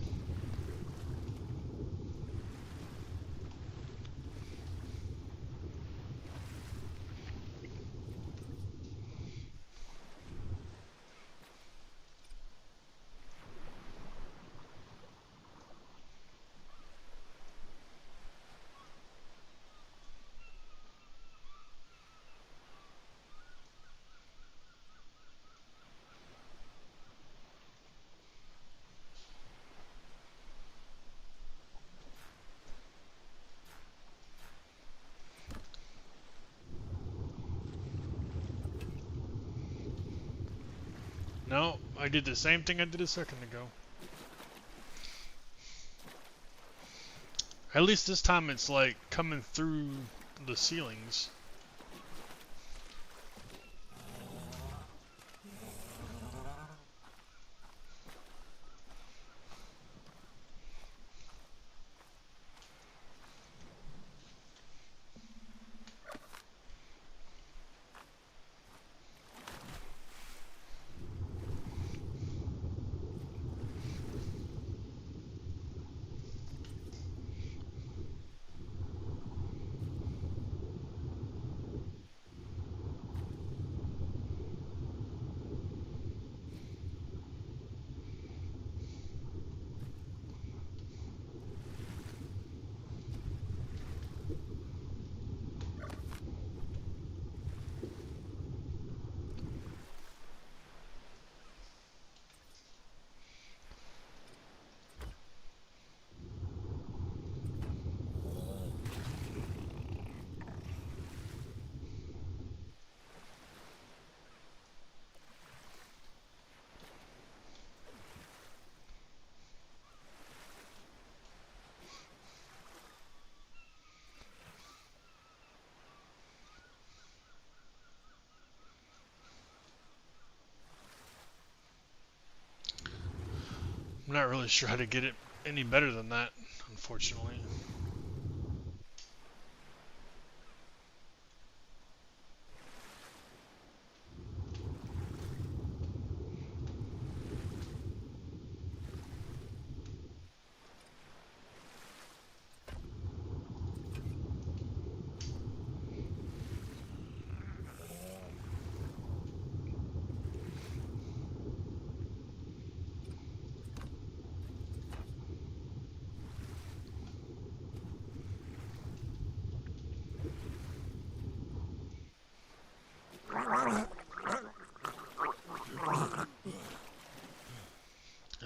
No, I did the same thing I did a second ago. At least this time it's like coming through the ceilings. I'm not really sure how to get it any better than that, unfortunately.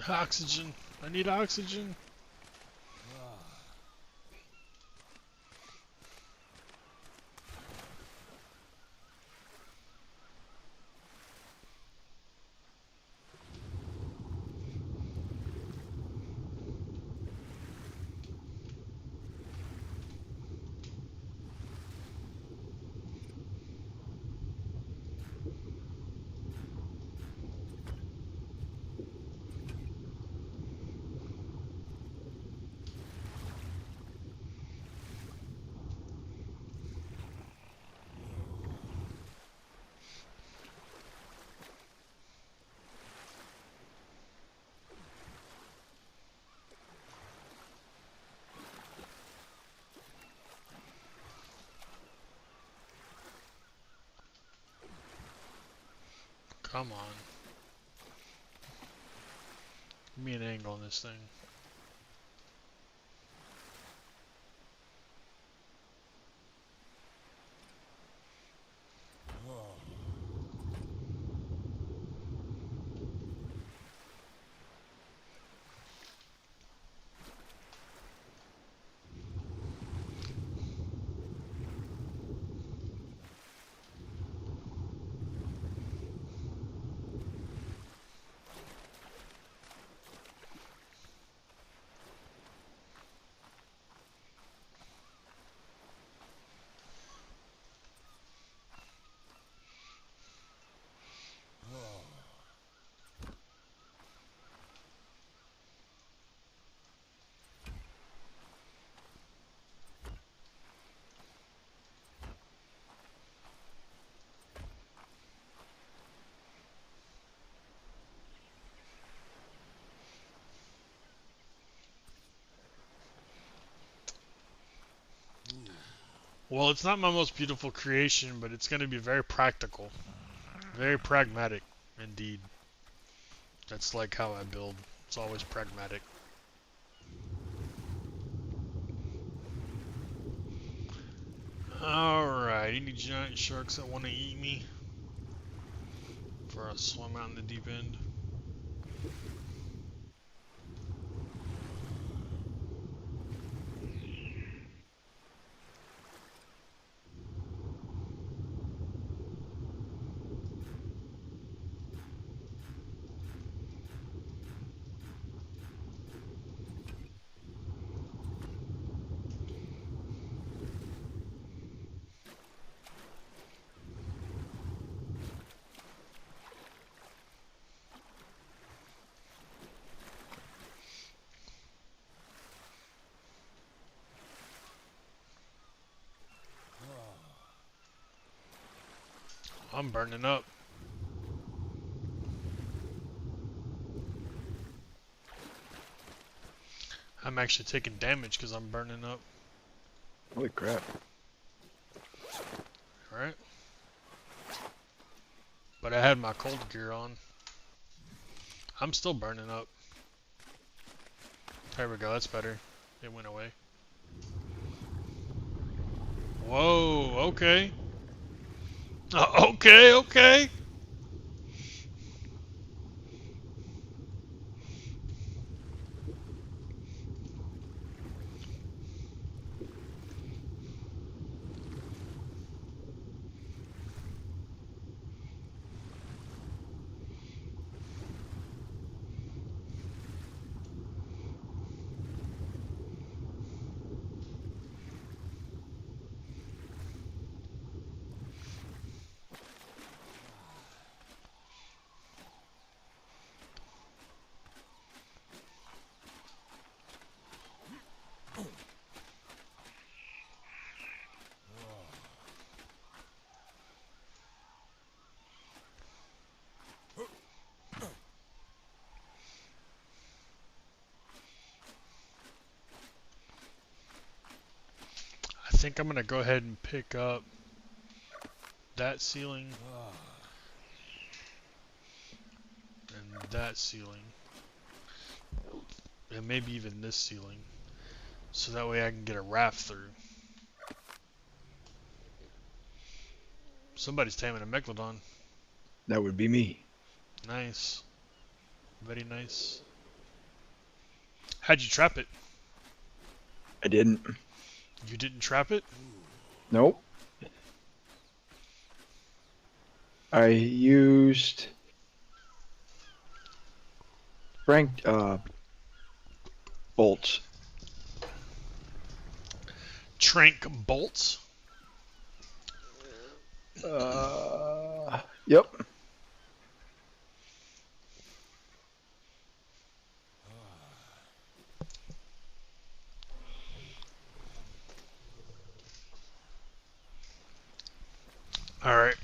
Oxygen. I need oxygen. Come on. Give me an angle on this thing. Well, it's not my most beautiful creation, but it's going to be very practical. Very pragmatic, indeed. That's like how I build. It's always pragmatic. Alright, any giant sharks that want to eat me? Before I swim out in the deep end. I'm burning up. I'm actually taking damage because I'm burning up. Holy crap. Alright? But I had my cold gear on. I'm still burning up. There we go, that's better. It went away. Whoa, okay. Okay, okay. I think I'm gonna go ahead and pick up that ceiling and that ceiling. And maybe even this ceiling. So that way I can get a raft through. Somebody's taming a megalodon. That would be me. Nice. Very nice. How'd you trap it? I didn't. You didn't trap it? Nope. I used Frank bolts. Trank bolts? Yep. Alright.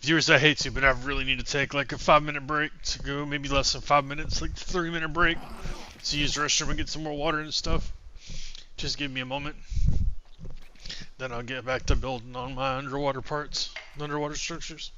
Viewers, I hate to, but I really need to take like a 5-minute break to go, maybe less than 5 minutes, like 3-minute break to use the restroom and get some more water and stuff. Just give me a moment. Then I'll get back to building on my underwater parts, underwater structures.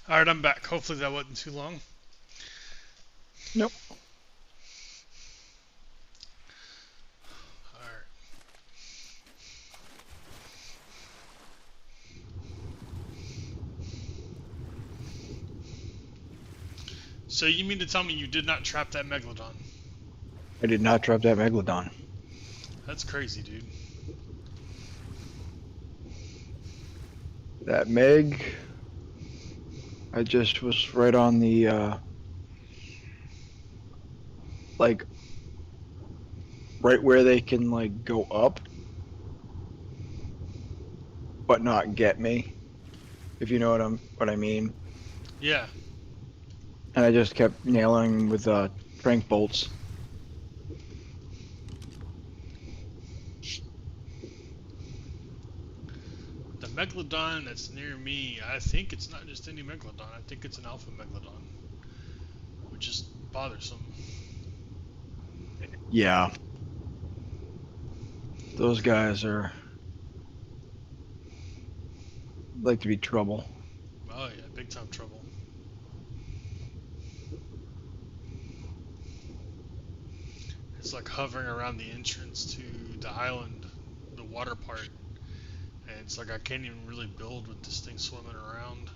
Alright, I'm back. Hopefully that wasn't too long. Nope. Alright. So you mean to tell me you did not trap that Megalodon? I did not trap that Megalodon. That's crazy, dude. That Meg, I just was right on the, like, right where they can, like, go up, but not get me, if you know what I mean. Yeah. And I just kept nailing with, trank bolts. The Megalodon that's near me, I think it's not just any Megalodon. I think it's an Alpha Megalodon, which is bothersome. Yeah. Those guys are, like to be trouble. Oh yeah, big time trouble. It's like hovering around the entrance to the island, the water part, and it's like I can't even really build with this thing swimming around.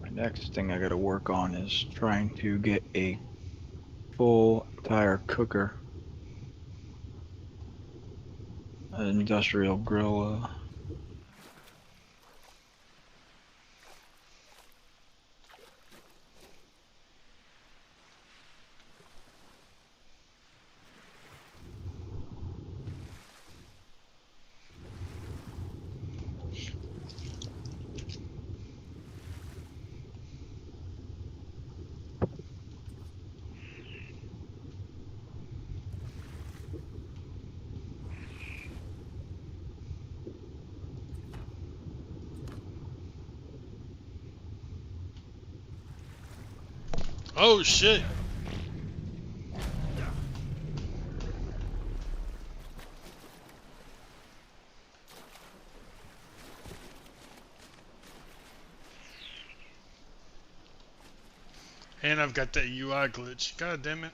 My next thing I gotta work on is trying to get a full tire cooker. An industrial grill. Oh shit! And I've got that UI glitch. God damn it.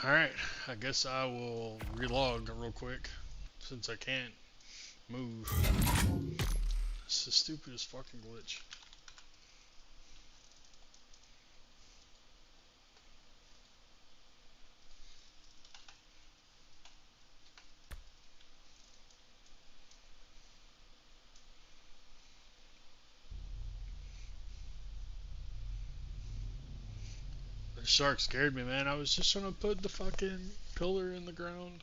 Alright, I guess I will relog real quick since I can't move. It's the stupidest fucking glitch. The shark scared me, man. I was just trying to put the fucking pillar in the ground.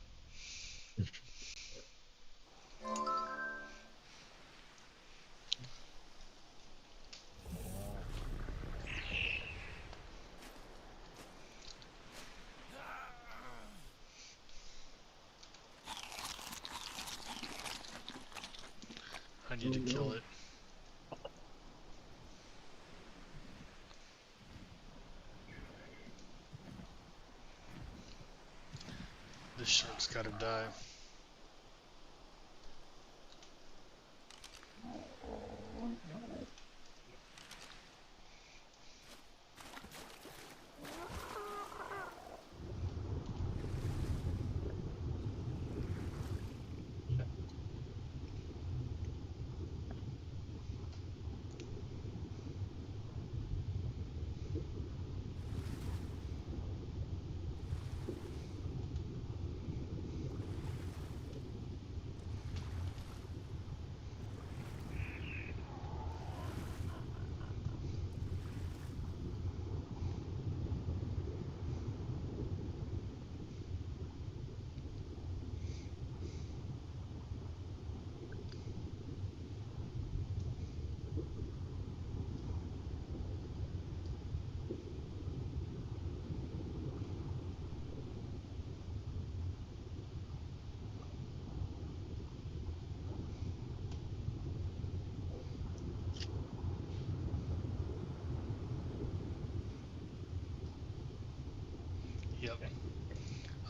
I need to kill it. This shark's gotta die.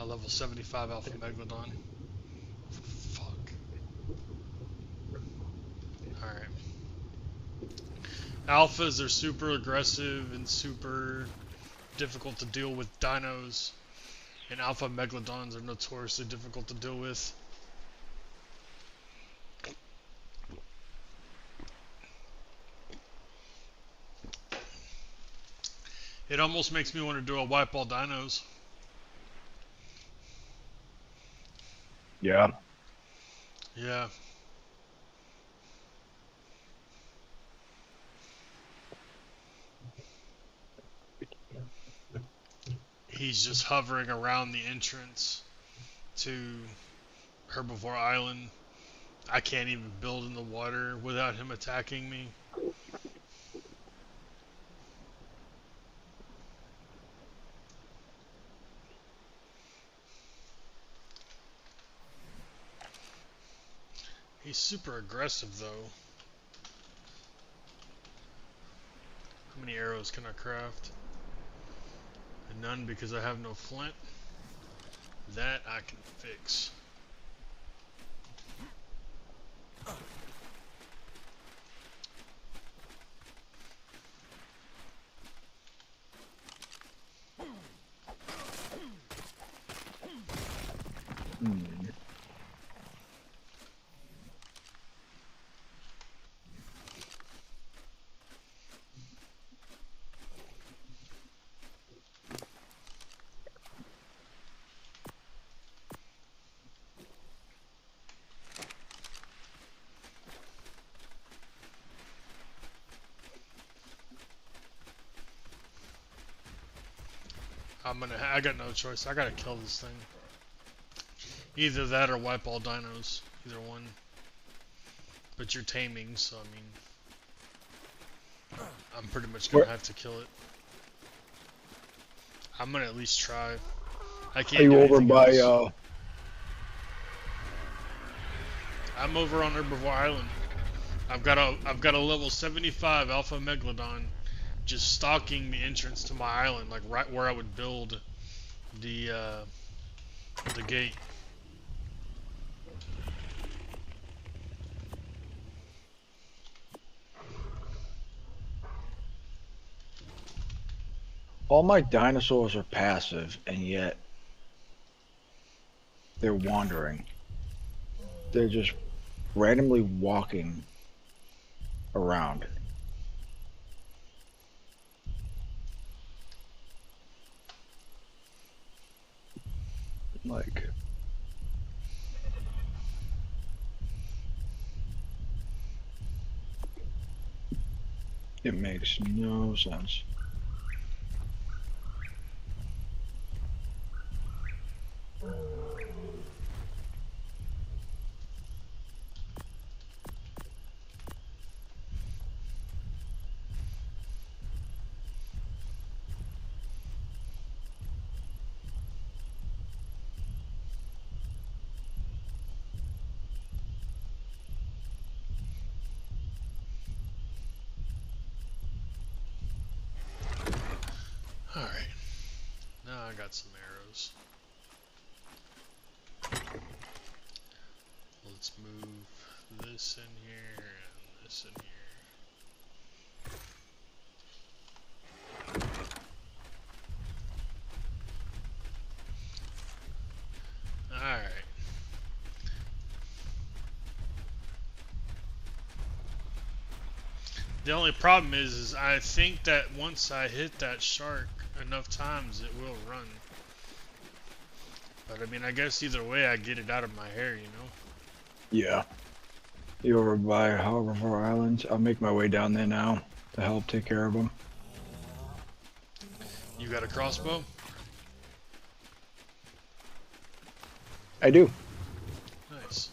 A level 75 Alpha Megalodon. Fuck. Alright. Alphas are super aggressive and super difficult to deal with dinos. And Alpha Megalodons are notoriously difficult to deal with. It almost makes me want to do a wipe all dinos. Yeah. Yeah. He's just hovering around the entrance to Herbivore Island. I can't even build in the water without him attacking me. He's super aggressive though. How many arrows can I craft? And none because I have no flint. That I can fix. Hmm. I got no choice. I gotta kill this thing. Either that or wipe all dinos. Either one. But you're taming, so I mean, I'm pretty much gonna Where have to kill it. I'm gonna at least try. I are can't do you over anything by? else. I'm over on Herbivore Island. I've got a level 75 Alpha Megalodon just stalking the entrance to my island, like right where I would build the gate. All my dinosaurs are passive, and yet they're wandering. They're just randomly walking around. Like, it makes no sense. Alright, now I got some arrows. Let's move this in here and this in here. Alright. The only problem is I think that once I hit that shark enough times, it will run. But I mean, I guess either way, I get it out of my hair, you know? Yeah. You over by Herbivore Islands? I'll make my way down there now to help take care of them. You got a crossbow? I do. Nice.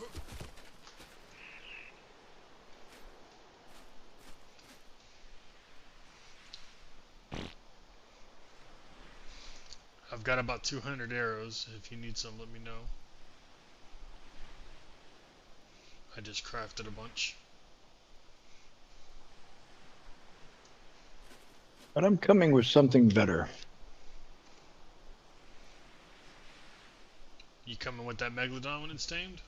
I've got about 200 arrows. If you need some, let me know. I just crafted a bunch. But I'm coming with something better. You coming with that Megalodon when it's tamed?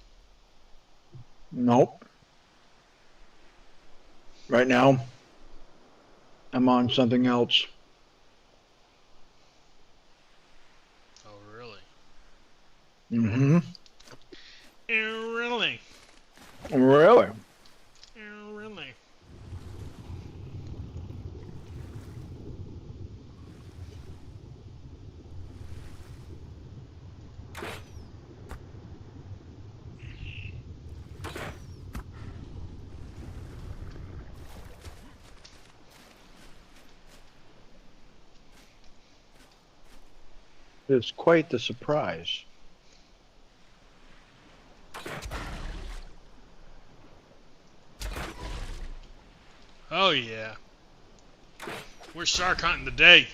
Nope. Right now, I'm on something else. Oh, really? Mm-hmm. Really? Really? Really? It's quite the surprise. Oh, yeah. We're shark hunting today.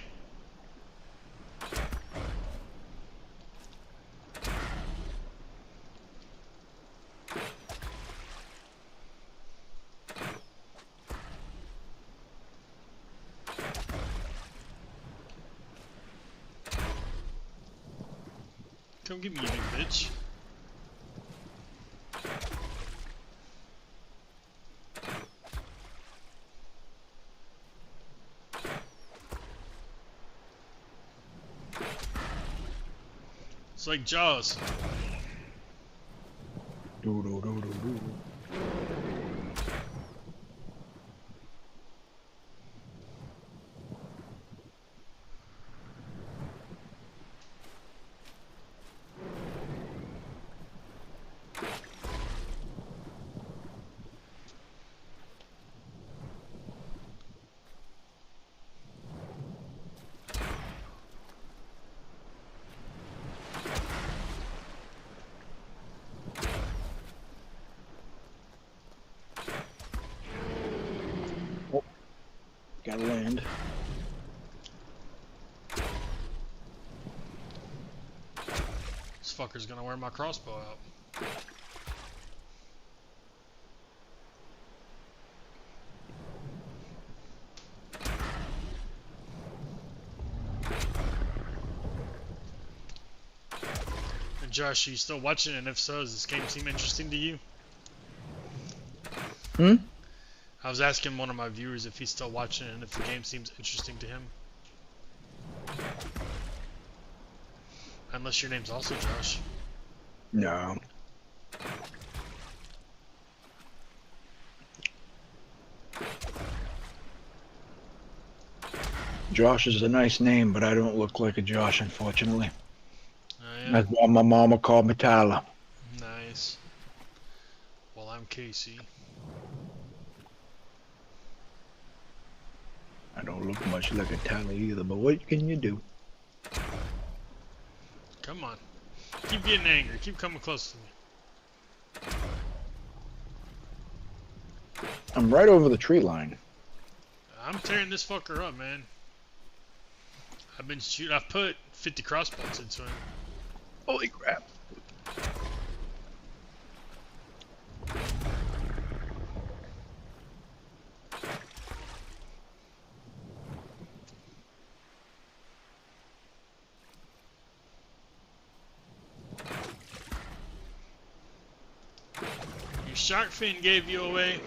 Come get me, you big bitch. It's like Jaws. Do, do, do, do, do. Oh, gotta land. This fucker's gonna wear my crossbow out. And Josh, are you still watching? And if so, does this game seem interesting to you? Hmm? I was asking one of my viewers if he's still watching and if the game seems interesting to him. Unless your name's also Josh. No. Josh is a nice name, but I don't look like a Josh, unfortunately. Oh, yeah? That's why my mama called me Tyler. Nice. Well, I'm Casey. I don't look much like a Tyler either, but what can you do? Come on. Keep getting angry. Keep coming close to me. I'm right over the tree line. I'm tearing this fucker up, man. I've put 50 crossbows into him. Holy crap. Your shark fin gave you away.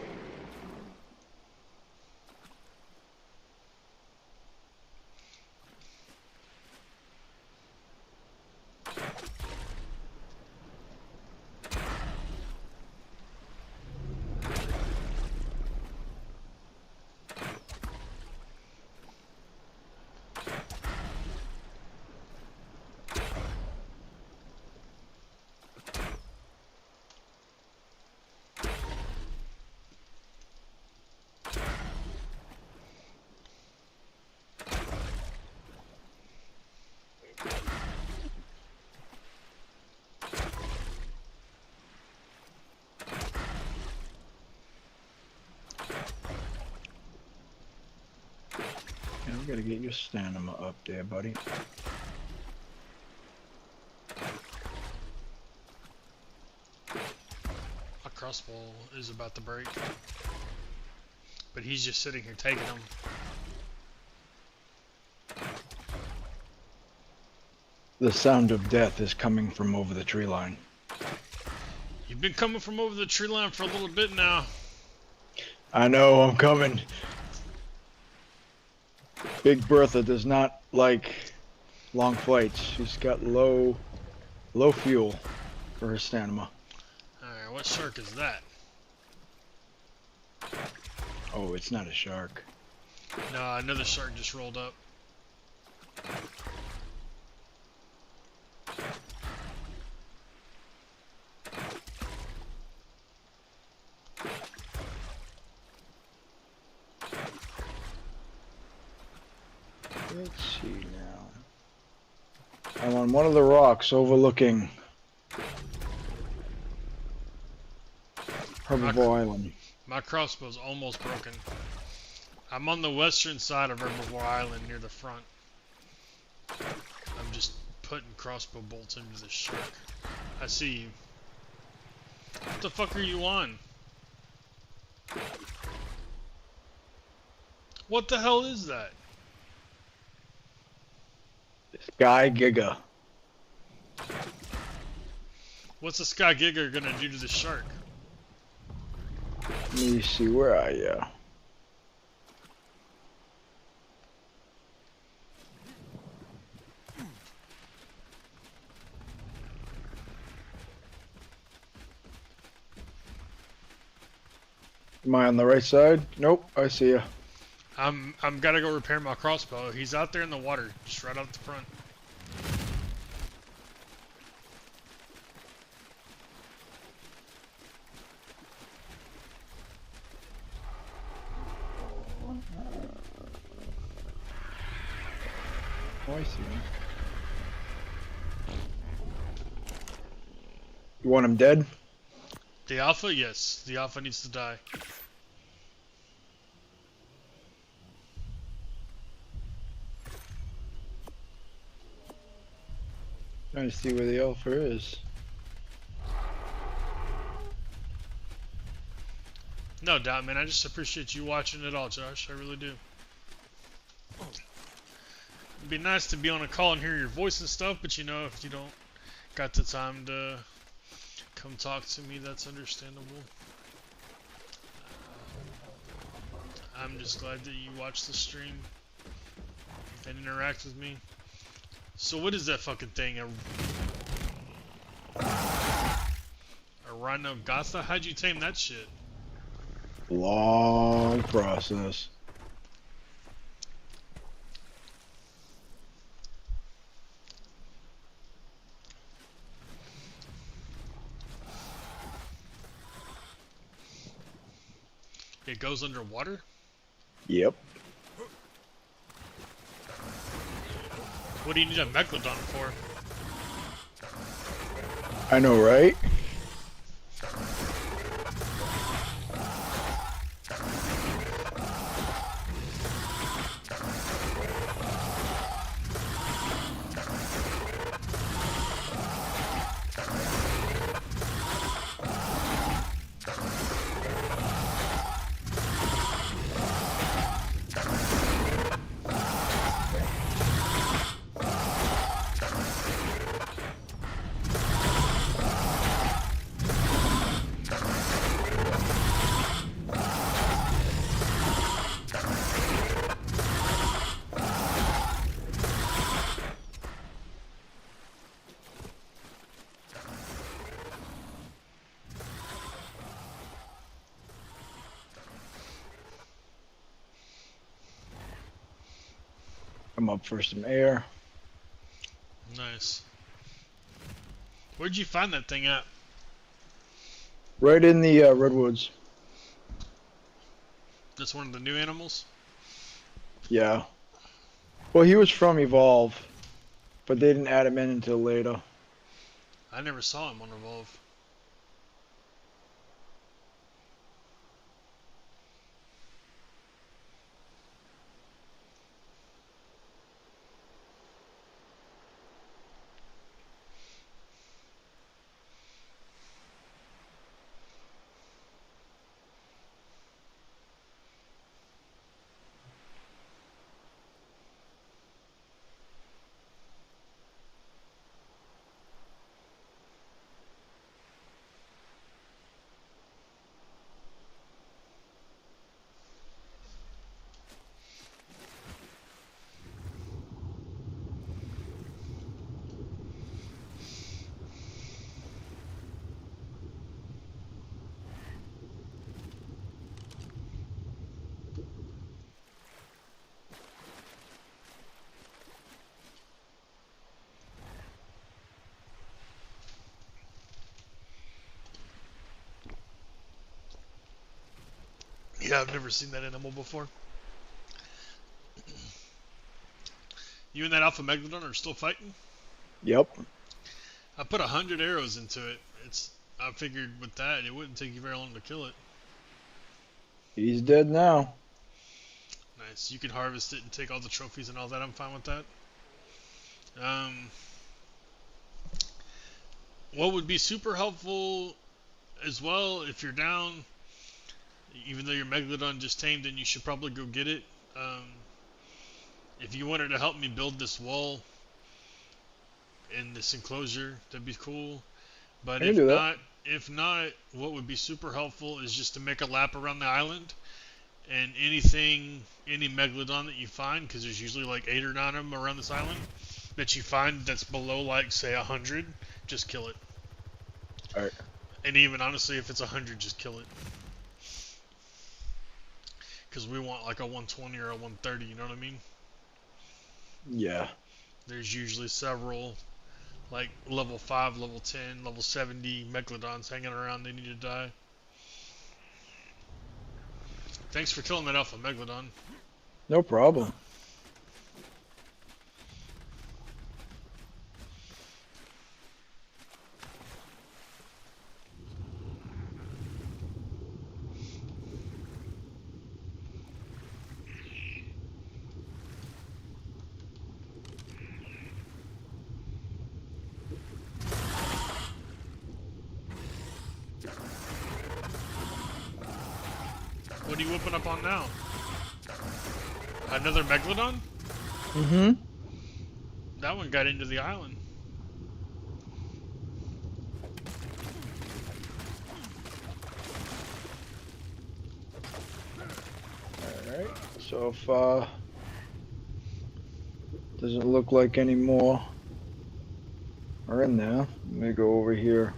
Yeah, we gotta get your stamina up there, buddy. My crossbow is about to break. But he's just sitting here taking them. The sound of death is coming from over the tree line. You've been coming from over the tree line for a little bit now. I know, I'm coming. Big Bertha does not like long flights. She's got low fuel for her stamina. Alright, what shark is that? Oh, it's not a shark. No, another shark just rolled up. Let's see now. I'm on one of the rocks overlooking Herbivore Island. My crossbow's almost broken. I'm on the western side of Herbivore Island near the front. I'm just putting crossbow bolts into the shark. I see you. What the fuck are you on? What the hell is that? Sky Giga. What's a Sky Giga gonna do to the shark? Let me see, where are you? Am I on the right side? Nope, I see you. I'm gotta go repair my crossbow. He's out there in the water, just right out the front. Oh, I see him. You want him dead? The alpha? Yes, the alpha needs to die. Trying to see where the alpha is. No doubt, man. I just appreciate you watching it all, Josh. I really do. It'd be nice to be on a call and hear your voice and stuff, but you know, if you don't got the time to come talk to me, that's understandable. I'm just glad that you watch the stream and interact with me. So what is that fucking thing? A rhino gotha? How'd you tame that shit? Long process. It goes underwater? Yep. What do you need a megalodon for? I know, right? I'm up for some air. Nice. Where'd you find that thing at? Right in the redwoods. That's one of the new animals? Yeah. Well, he was from Evolve, but they didn't add him in until later. I never saw him on Evolve. Yeah, I've never seen that animal before. You and that Alpha Megalodon are still fighting? Yep. I put 100 arrows into it. I figured with that it wouldn't take you very long to kill it. He's dead now. Nice. You can harvest it and take all the trophies and all that. I'm fine with that. Um, what would be super helpful as well if you're down, even though your Megalodon just tamed, then you should probably go get it. Um, if you wanted to help me build this wall in this enclosure, that'd be cool. But I can do that. if not, what would be super helpful is just to make a lap around the island, and any Megalodon that you find, because there's usually like 8 or 9 of them around this island, that you find that's below like say 100, just kill it. All right. And even honestly, if it's 100, just kill it. Because we want like a 120 or a 130, you know what I mean? Yeah. There's usually several, like level 5, level 10, level 70 Megalodons hanging around, they need to die. Thanks for killing that Alpha Megalodon. No problem. What are you whooping up on now? Another Megalodon? Mm-hmm. That one got into the island. All right. So if doesn't look like any more are in there, let me go over here.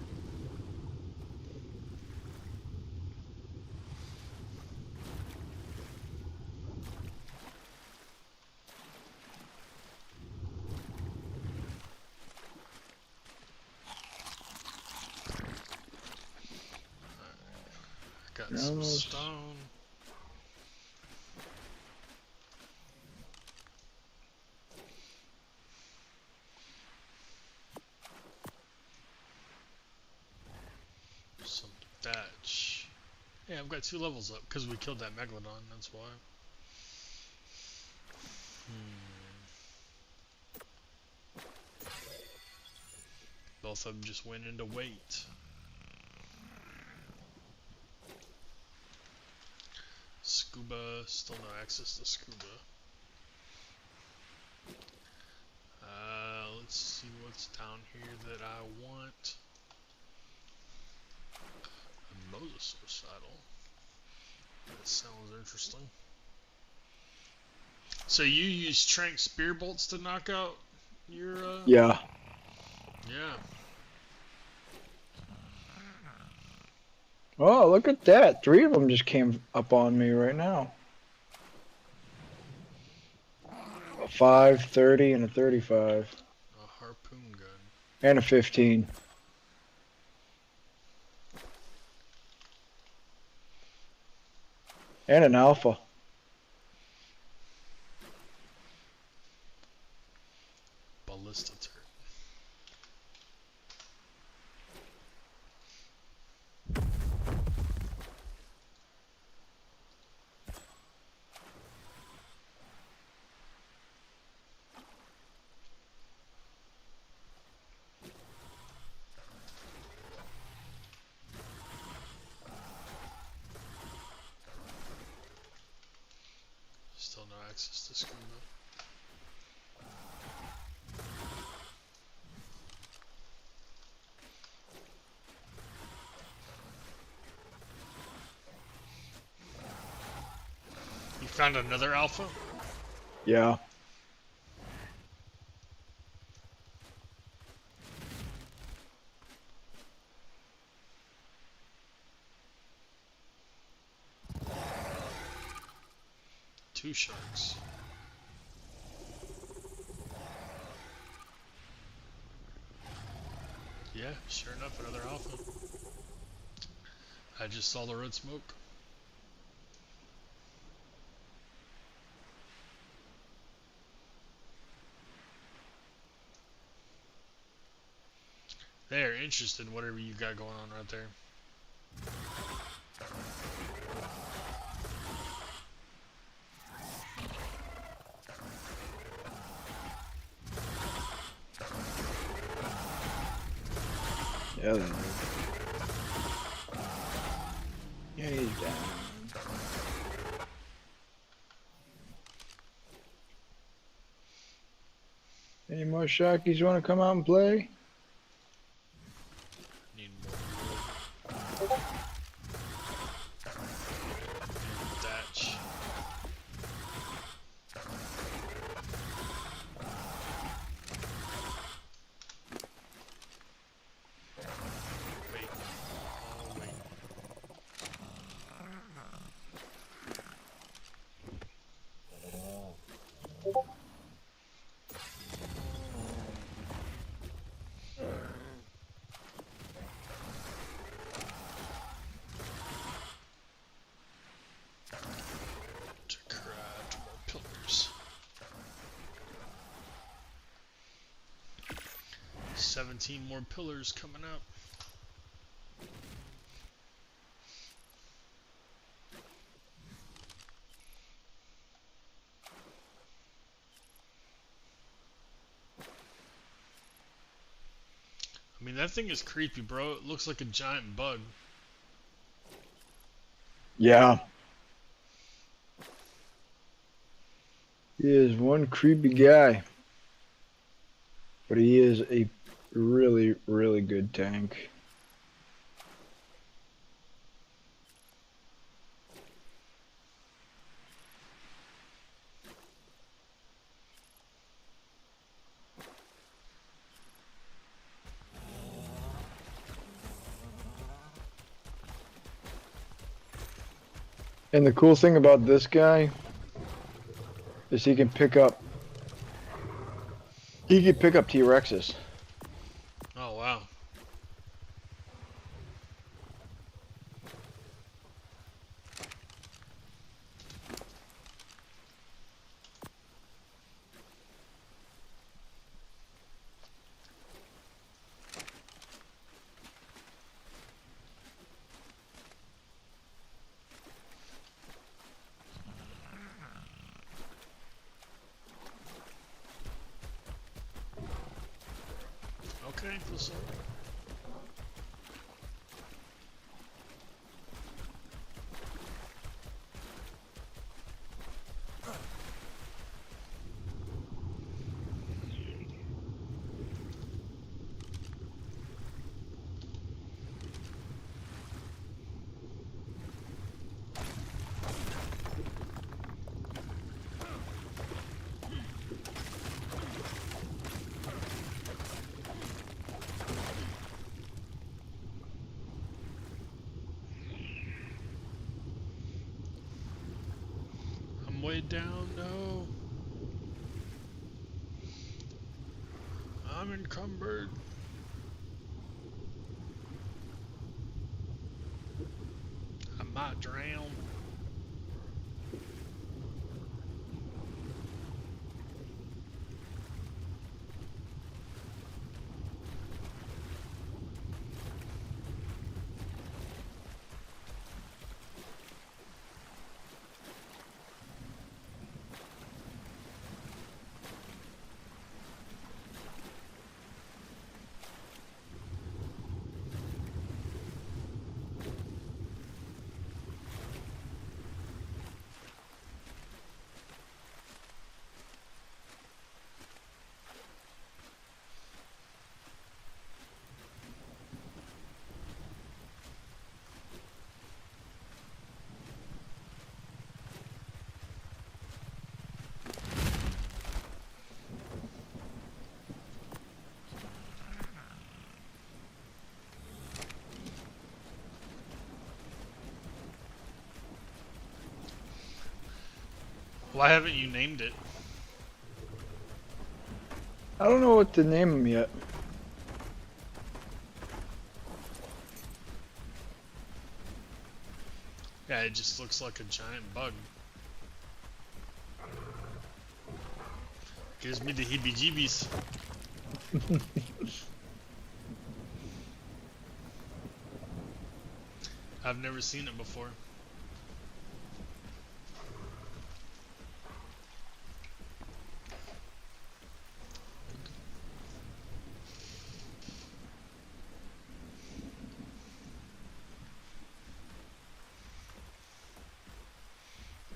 Got some Almost. stone. Some thatch. Yeah, I've got 2 levels up because we killed that Megalodon, that's why. Both of them just went into weight. Scuba, still no access to scuba. Let's see what's down here that I want. A mosasaur saddle. That sounds interesting. So you use Trank spear bolts to knock out your Yeah. yeah. Oh, look at that. 3 of them just came up on me right now. A 5, 30, and a 35. A harpoon gun. And a 15. And an alpha. Ballista turret. Still no access to scuba. You found another alpha? Yeah. Two sharks. Yeah, sure enough, another alpha. I just saw the red smoke. They're interested in whatever you got going on right there. Yeah, they know. Yeah, he's down. Any more Sharkies want to come out and play? Need more wood. Thatch. Wait. Oh, wait. To craft more pillars. 17 more pillars coming up. I mean, that thing is creepy, bro. It looks like a giant bug. Yeah. He is one creepy guy. But he is a really, really good tank. And the cool thing about this guy is he can pick up T-Rexes. Oh, wow. Okay, listen. I'm way down, no. I'm encumbered. I might drown. Why haven't you named it? I don't know what to name him yet. Yeah, it just looks like a giant bug. Gives me the heebie-jeebies. I've never seen it before.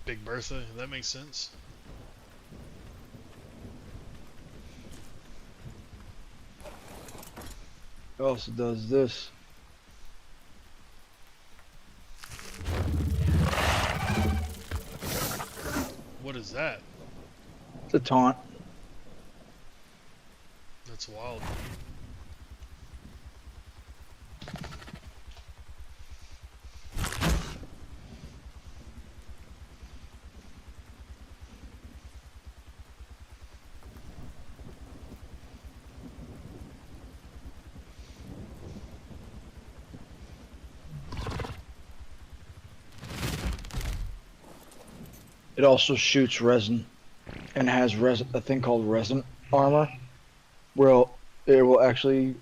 Big Bertha, that makes sense. It also does this. What is that? It's a taunt. That's wild. It also shoots resin and has a thing called resin armor, where it will actually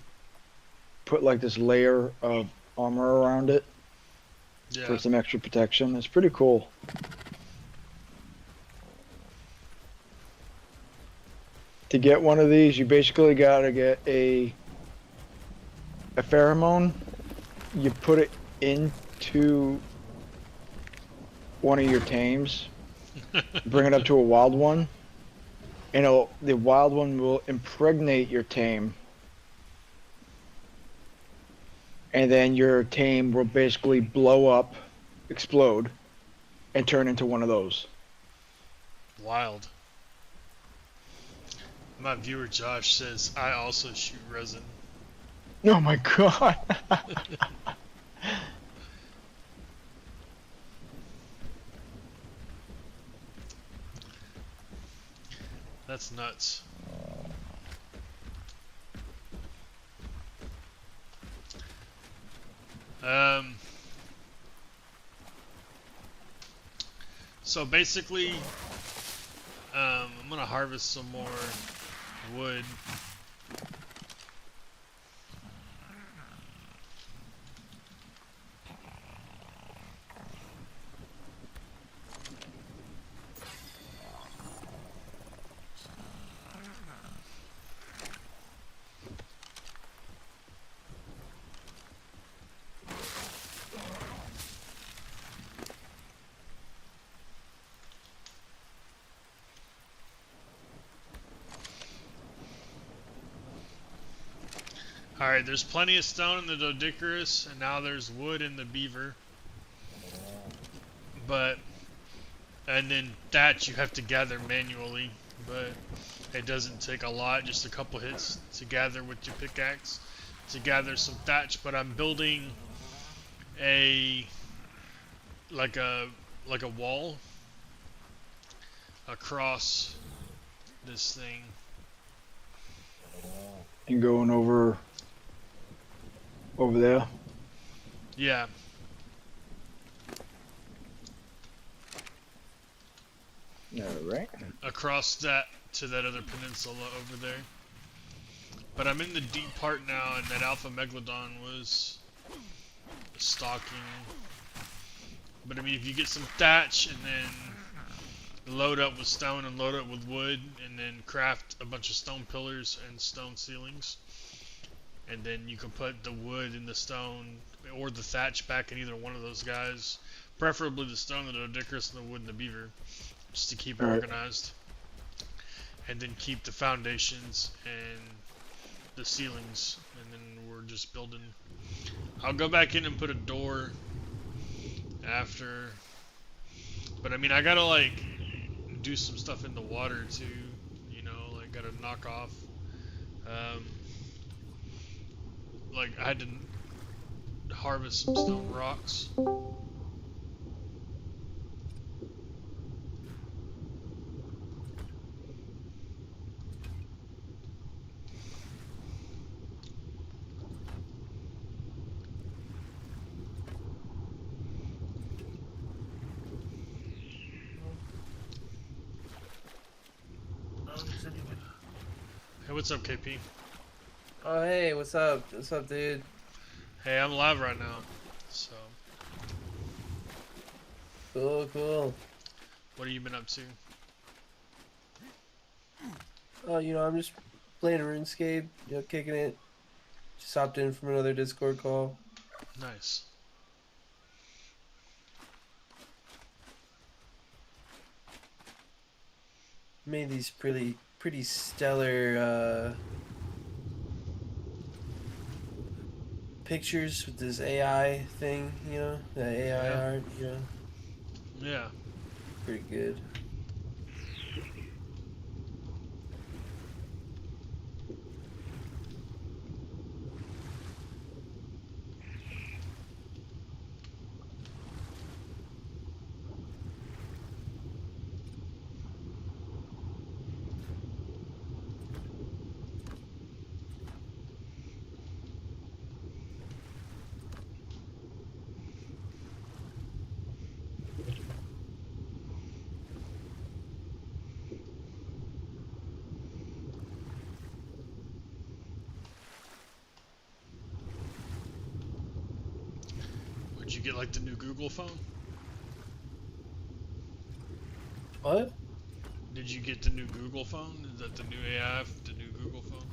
put like this layer of armor around it for Yeah. some extra protection. It's pretty cool. To get one of these, you basically gotta get a pheromone. You put it into one of your tames, bring it up to a wild one, and the wild one will impregnate your tame, and then your tame will basically blow up, explode, and turn into one of those. Wild. My viewer Josh says I also shoot resin. Oh my god! That's nuts. Um, so basically, I'm gonna harvest some more wood. Alright, there's plenty of stone in the Dodicarus, and now there's wood in the Beaver. But, and then thatch you have to gather manually, but it doesn't take a lot, just a couple hits to gather with your pickaxe to gather some thatch. But I'm building a like a wall across this thing. And going over there. Yeah. Alright. Across that to that other peninsula over there. But I'm in the deep part now, and that Alpha Megalodon was stalking. But I mean, if you get some thatch and then load up with stone and load up with wood, and then craft a bunch of stone pillars and stone ceilings, and then you can put the wood and the stone or the thatch back in either one of those guys. Preferably the stone, the Dodicarus, and the wood and the Beaver, just to keep it organized. And then keep the foundations and the ceilings, and then we're just building. I'll go back in and put a door after, but I mean, I gotta like do some stuff in the water too, you know, like gotta knock off, like I had to harvest some stone rocks. Hey, what's up, KP? Oh, hey, what's up? What's up, dude? Hey, I'm live right now, so Cool, cool. What have you been up to? Oh, I'm just playing RuneScape, kicking it. Just hopped in from another Discord call. Nice. Made these pretty stellar pictures with this AI thing, the AI Yeah. art, Yeah. pretty good. Would you get like the new Google phone? What? Did you get the new Google phone? Is that the new AI, the new Google phone?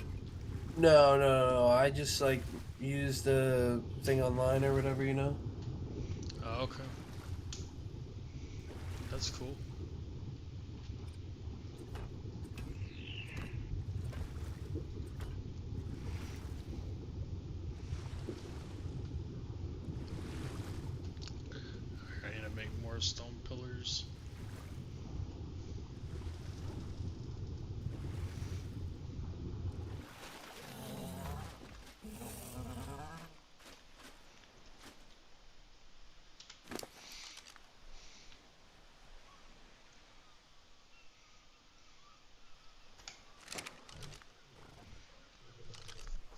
No. I just like use the thing online or whatever. Oh, okay. That's cool. I need to make more stone pillars.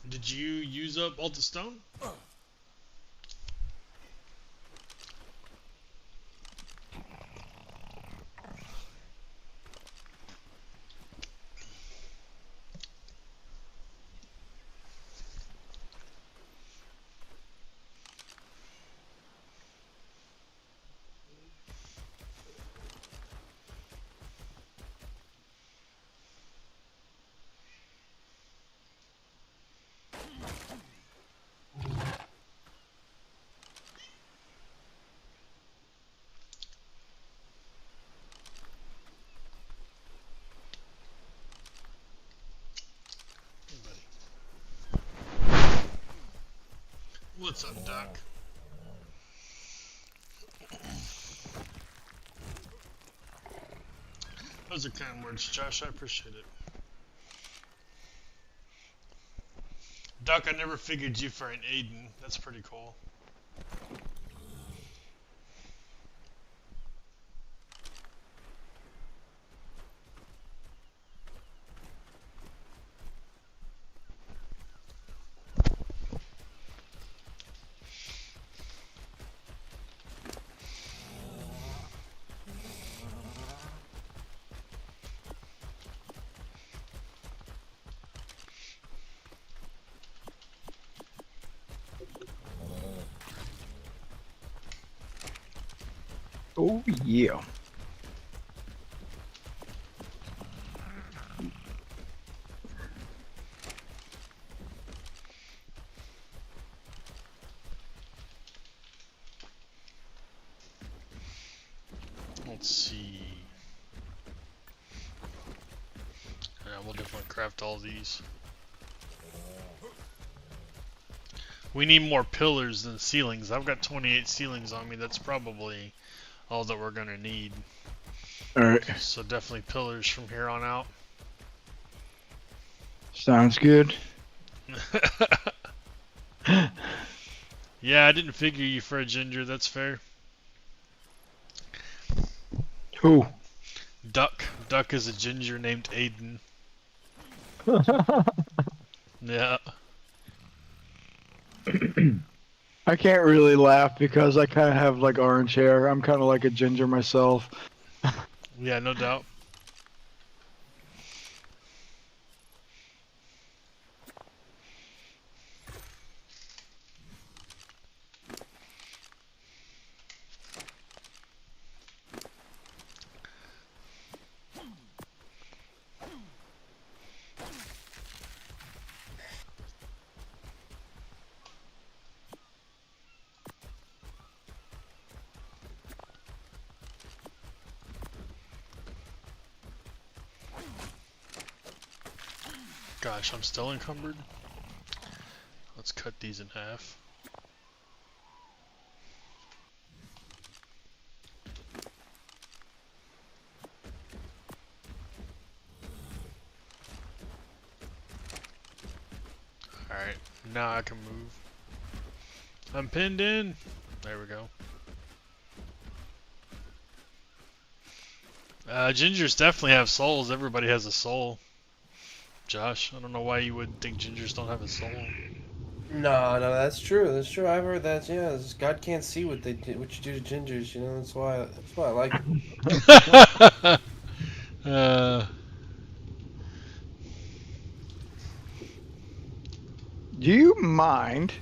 Did you use up all the stone? Hey, buddy. What's up, Doc? Those are kind words, Josh. I appreciate it. Doc, I never figured you for an Aiden. That's pretty cool. Oh yeah. Let's see. Yeah, we'll definitely craft all these. We need more pillars than ceilings. I've got 28 ceilings on me. That's probably all that we're gonna need. All right. So definitely pillars from here on out. Sounds good. Yeah, I didn't figure you for a ginger. That's fair. Who? Duck. Duck is a ginger named Aiden. Yeah. I can't really laugh because I kind of have like orange hair. I'm kind of like a ginger myself. Yeah, no doubt. Gosh, I'm still encumbered. Let's cut these in half. Alright, now I can move. I'm pinned in. There we go. Gingers definitely have souls. Everybody has a soul. Josh, I don't know why you would think gingers don't have a soul. No, no, that's true. That's true. I've heard that. Yeah, God can't see what they did, what you do to gingers. You know, that's why. That's why I like them. uh, Do you mind?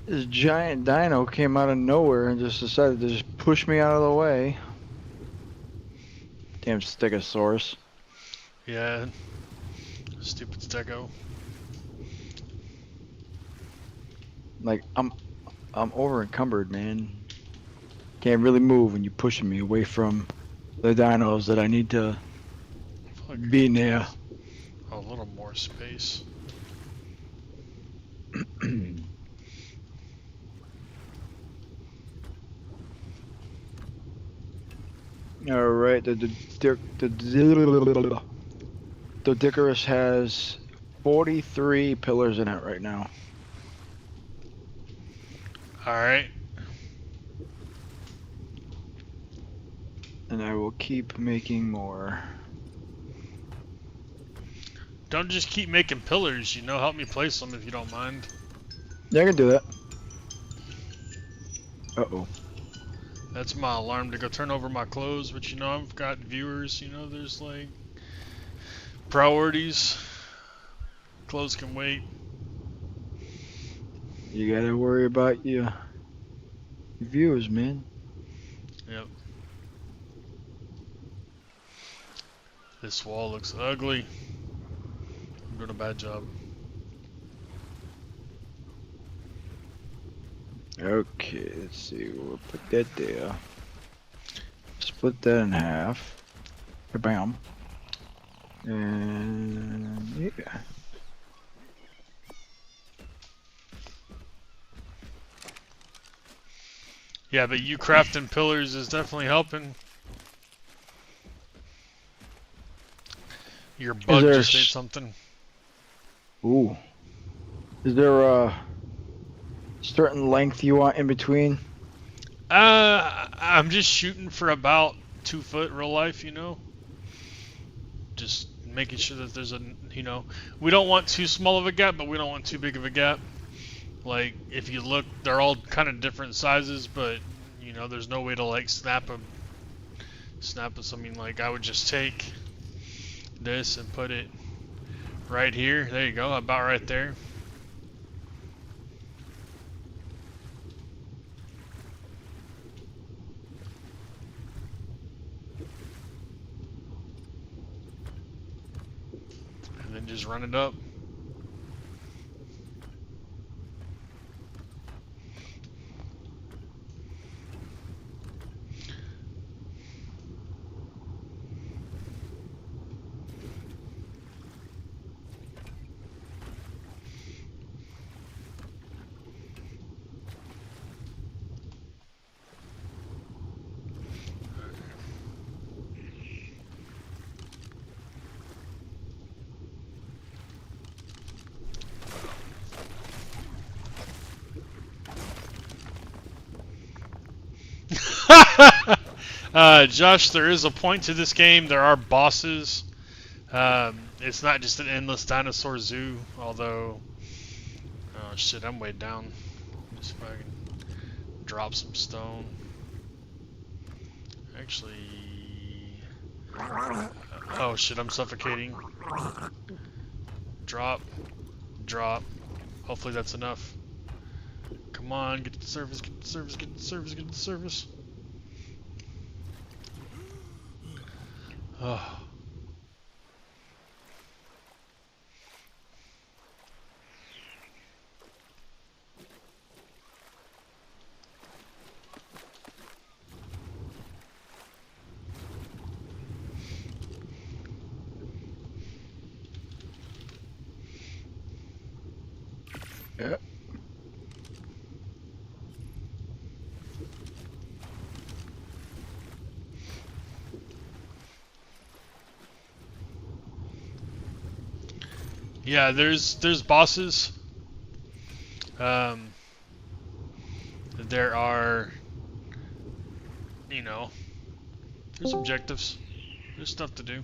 This giant dino came out of nowhere and just decided to just push me out of the way. Damn Stegosaurus. yeah, stupid stego. Like I'm over encumbered, man. Can't really move when you're pushing me away from the dinos that I need to Like be near. a little more space. All right, the Dickerus has 43 pillars in it right now. Alright. And I will keep making more. Don't just keep making pillars, you know, help me place them if you don't mind. Yeah, I can do that. Uh-oh. That's my alarm to go turn over my clothes, but you know, I've got viewers, you know, there's like priorities. Clothes can wait. You gotta worry about your viewers, man. Yep. This wall looks ugly. I'm doing a bad job. Okay, let's see. We'll put that there. Split that in half. Bam. And yeah. Yeah, but you crafting pillars is definitely helping. Your bug there just ate something. Ooh. Is there a certain length you want in between? I'm just shooting for about 2 foot real life, you know? Just making sure that there's a, you know, we don't want too small of a gap, but we don't want too big of a gap. Like, if you look, they're all kind of different sizes, but, you know, there's no way to, like, snap them. I mean, like, I would just take this and put it right here. There you go, about right there. And then just run it up. Josh, there is a point to this game. There are bosses. It's not just an endless dinosaur zoo, although... Oh shit, I'm way down. Just if I can drop some stone. Actually... Oh shit, I'm suffocating. Drop. Drop. Hopefully that's enough. Come on, get to the surface, get to the surface, get to the surface, get to the surface. Oh. Yeah. Yeah, there's bosses. Um, there are, you know, there's objectives. There's stuff to do.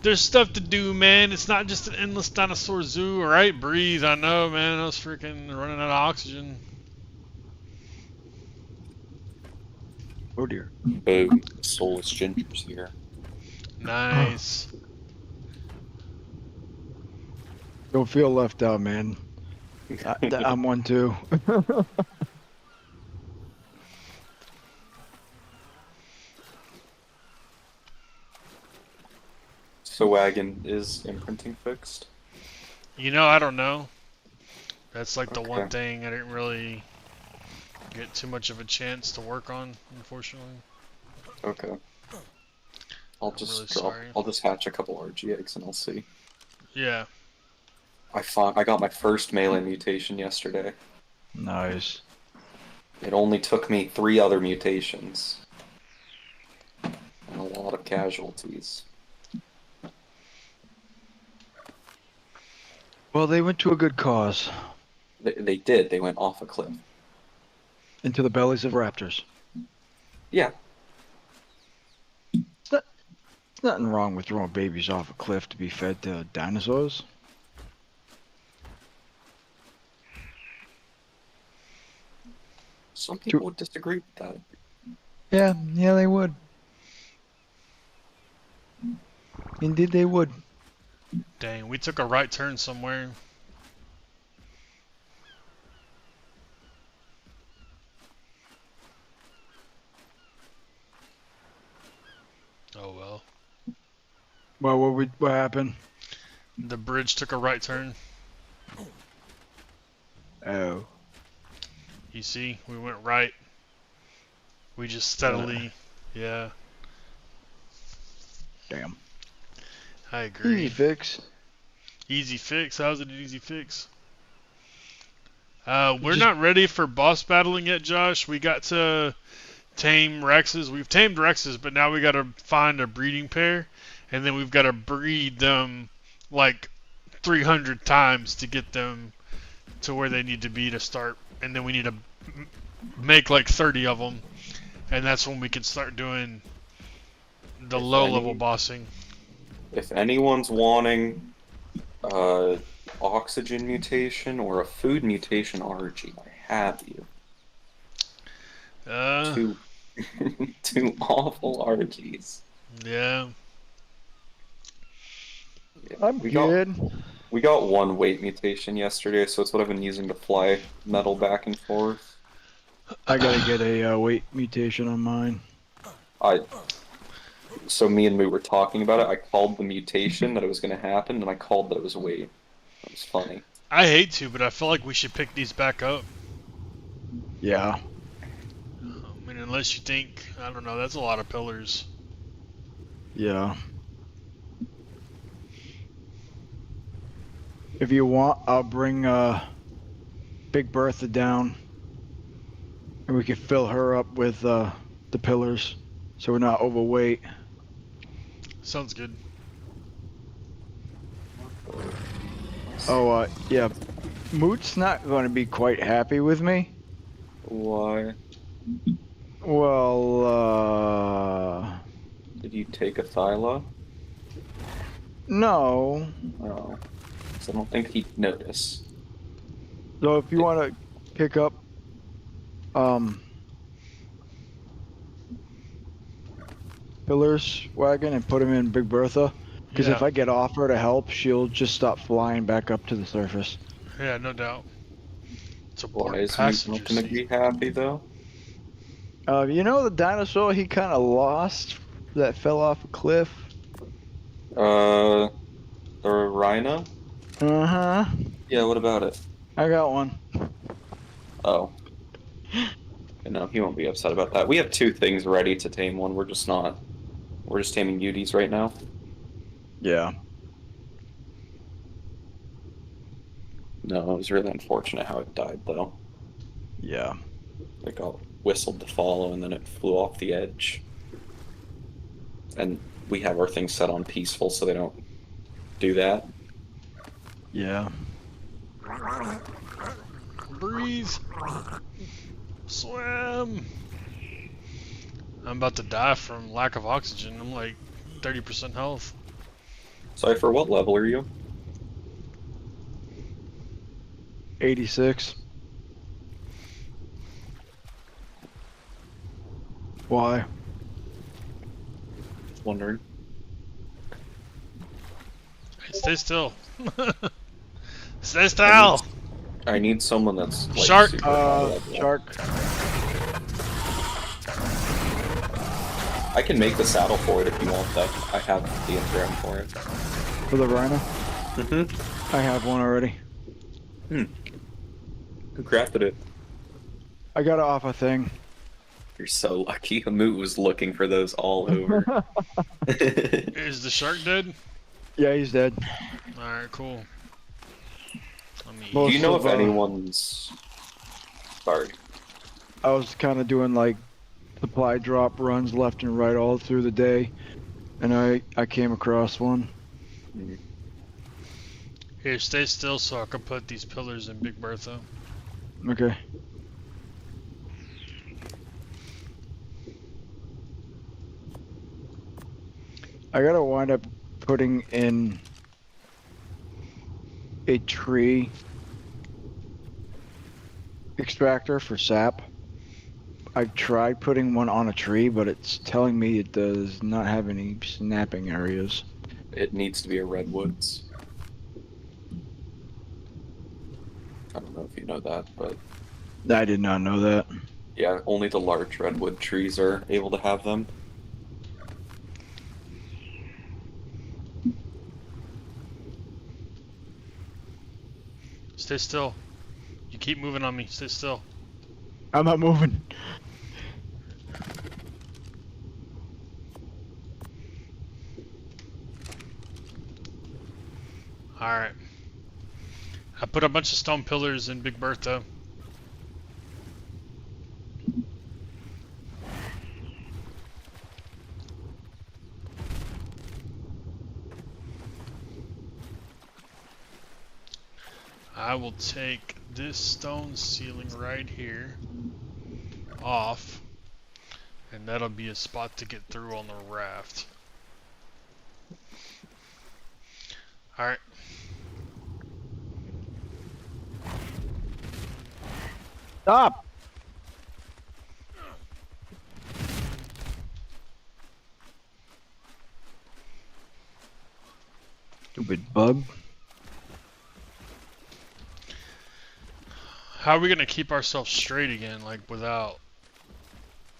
There's stuff to do, man. It's not just an endless dinosaur zoo. All right, breathe. I know, man. I was freaking running out of oxygen. Oh dear. Boom. Soulless gingers here. Nice. Don't feel left out, man. I'm one too. So wagon is imprinting fixed? You know, I don't know. That's like the one Okay. thing I didn't really get too much of a chance to work on, unfortunately. Okay. I'll I'm just really drop. sorry. I'll just hatch a couple RG eggs and I'll see. Yeah. I got my first melee mutation yesterday. Nice. It only took me 3 other mutations. And a lot of casualties. Well, they went to a good cause. They did. They went off a cliff. Into the bellies of raptors. Yeah. There's nothing wrong with throwing babies off a cliff to be fed to dinosaurs. Some people would disagree with that. Yeah, they would. Indeed, they would. Dang, we took a right turn somewhere. Oh well. Well, what happened? The bridge took a right turn. Oh. You see, we went right. We just steadily, yeah. Damn. I agree. Easy fix. Easy fix. How's it an easy fix? We're Just- not ready for boss battling yet, Josh. We got to tame Rexes. We've tamed Rexes, but now we got to find a breeding pair, and then we've got to breed them like 300 times to get them to where they need to be to start. And then we need to make like 30 of them, and that's when we can start doing the If low-level any- bossing. If anyone's wanting oxygen mutation or a food mutation RG, I have you. Two, two awful RGs. Yeah. Yeah, I'm good. We got one weight mutation yesterday, so it's what I've been using to fly metal back and forth. I gotta get a weight mutation on mine. So me and we were talking about it. I called the mutation that it was going to happen, and I called that it was weight. That was funny. I hate to, but I feel like we should pick these back up. Yeah. I mean, unless you think, I don't know, that's a lot of pillars. Yeah. If you want, I'll bring Big Bertha down, and we can fill her up with the pillars, so we're not overweight. Sounds good. Oh, yeah. Moot's not going to be quite happy with me. Why? Well, Did you take a Thyla? no. Oh. So I don't think he'd notice. So if you want to pick up, Pillars wagon and put him in Big Bertha, because if Yeah. I get off her to help, she'll just stop flying back up to the surface. Yeah, no doubt. It's a Why port is Moot passenger not going to seat. be happy, though? You know the dinosaur he kind of lost that fell off a cliff? The Rhino? Uh-huh. Yeah, what about it? I got one. Oh. You know, he won't be upset about that. We have 2 things ready to tame one. We're just not. We're just taming Uties right now. Yeah. No, it was really unfortunate how it died, though. Yeah. It got whistled to follow, and then it flew off the edge. And we have our things set on peaceful, so they don't do that. Yeah. Breathe. Swim. I'm about to die from lack of oxygen. I'm like 30% health. Cypher, what level are you? 86. Why? Wondering. Hey, stay still. Stay still. I need someone that's like Shark. super high level. Shark. I can make the saddle for it if you want, though. I have the engram for it. For the rhino? Mm-hmm. I have one already. Who crafted it? I got it off a thing. You're so lucky. Hamut was looking for those all over. Is the shark dead? Yeah, he's dead. Alright, cool. Let me... Do you know if Most of, anyone's... Sorry. I was kind of doing like supply drop runs left and right all through the day, and I came across one. Here, stay still so I can put these pillars in Big Bertha. Okay. I gotta wind up putting in a tree extractor for sap. I've tried putting one on a tree, but it's telling me it does not have any snapping areas. It needs to be a redwoods. I don't know if you know that, but I did not know that. yeah, only the large redwood trees are able to have them. Stay still. You keep moving on me. Stay still. I'm not moving. Alright. I put a bunch of stone pillars in Big Bertha. I will take this stone ceiling right here off, and that'll be a spot to get through on the raft. Alright. Stop! Stupid bug. How are we gonna keep ourselves straight again, like without...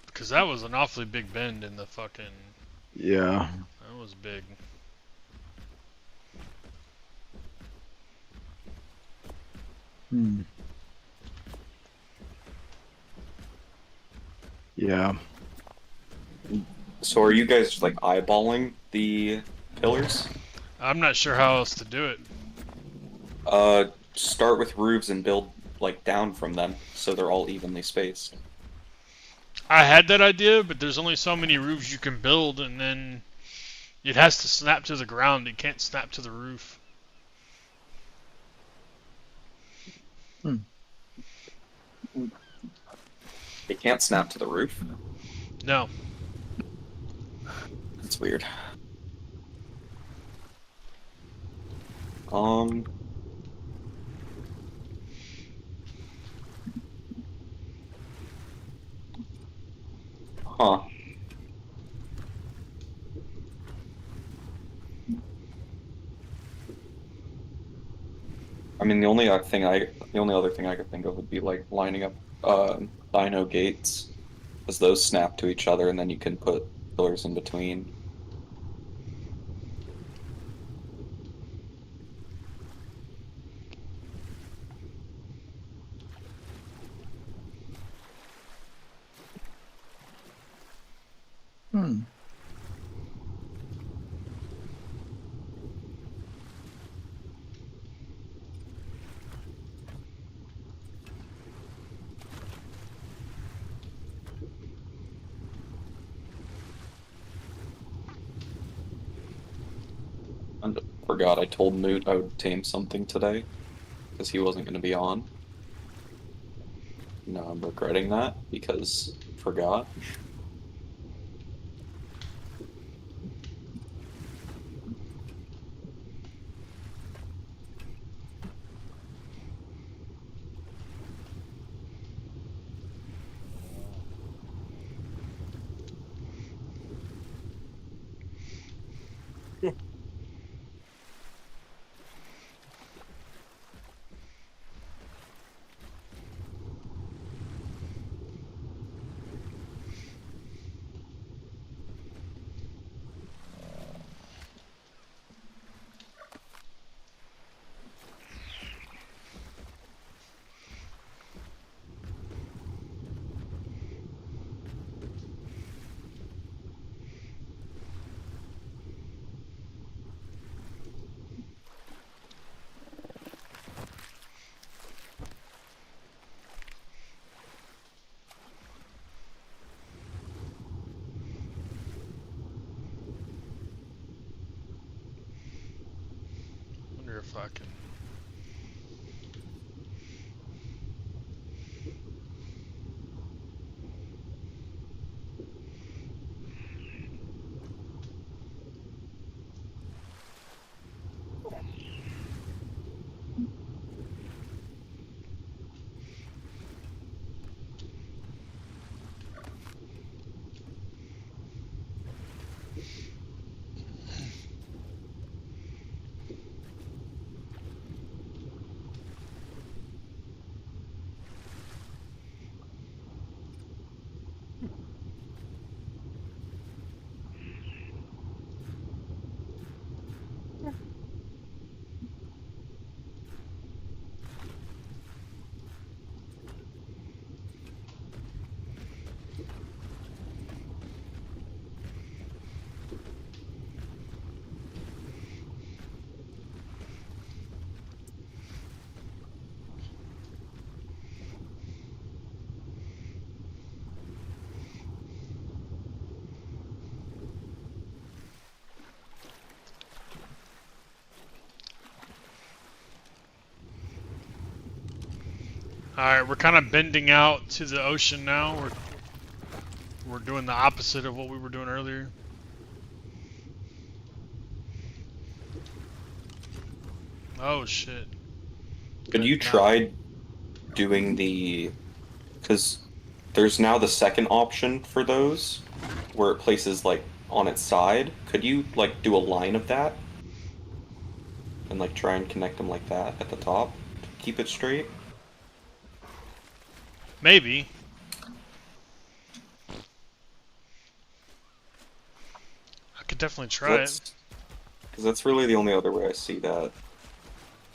Because that was an awfully big bend in the fucking... Yeah. That was big. Yeah. So are you guys like eyeballing the pillars? I'm not sure how else to do it. Start with roofs and build like down from them, so they're all evenly spaced. I had that idea, but there's only so many roofs you can build, and then it has to snap to the ground. It can't snap to the roof. It can't snap to the roof? No. That's weird. Huh. I mean, the only other thing I could think of would be like lining up dino gates, as those snap to each other, and then you can put pillars in between. Hmm. And forgot I told Newt I would tame something today because he wasn't going to be on. No, I'm regretting that because forgot. Wonder if I can. Alright, we're kind of bending out to the ocean now. We're doing the opposite of what we were doing earlier. Oh shit. Could you Not- try doing because there's now the second option for those where it places like on its side. Could you like do a line of that and like try and connect them like that at the top to keep it straight? Maybe. I could definitely try it. Because that's really the only other way I see that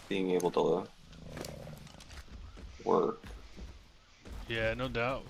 being able to work. Yeah, no doubt.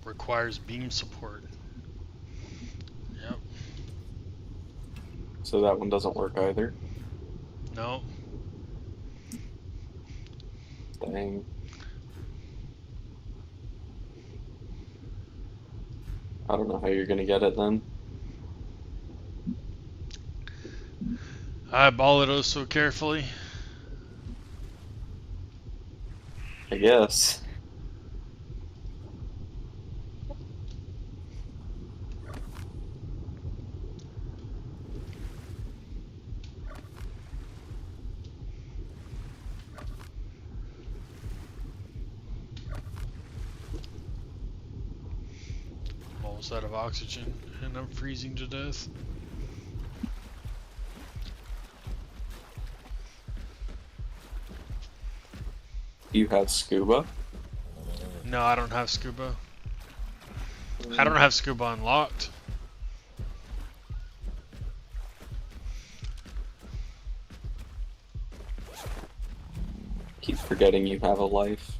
Requires beam support. Yep. So that one doesn't work either. No. Dang. I don't know how you're gonna get it then. I ball it oh so carefully. I guess. I'm almost out of oxygen, and I'm freezing to death. You have scuba? No, I don't have scuba. I don't have scuba unlocked. Keep forgetting you have a life.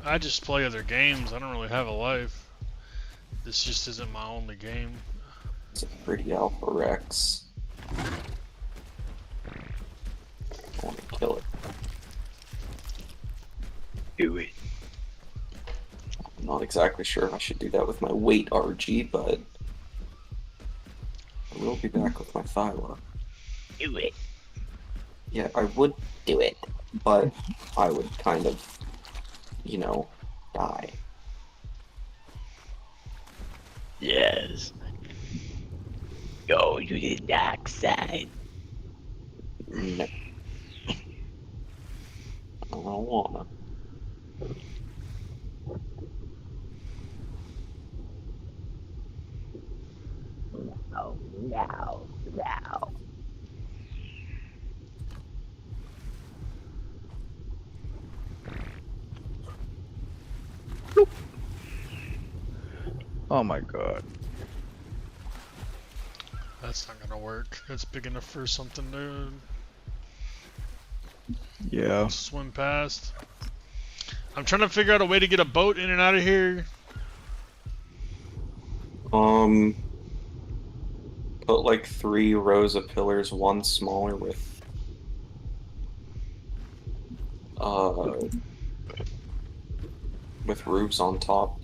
I just play other games. I don't really have a life. This just isn't my only game. It's a pretty Alpha Rex. I want to kill it. Do it. I'm not exactly sure if I should do that with my weight RG, but I will be back with my Thyla. Do it. Yeah, I would do it, but I would kind of, you know, die. Yes. Go to the dark side. No. I don't wanna. Oh, no, no. Oh my god. That's not gonna work. That's big enough for something to Yeah. swim past. I'm trying to figure out a way to get a boat in and out of here. Put like 3 rows of pillars, one smaller with roofs on top.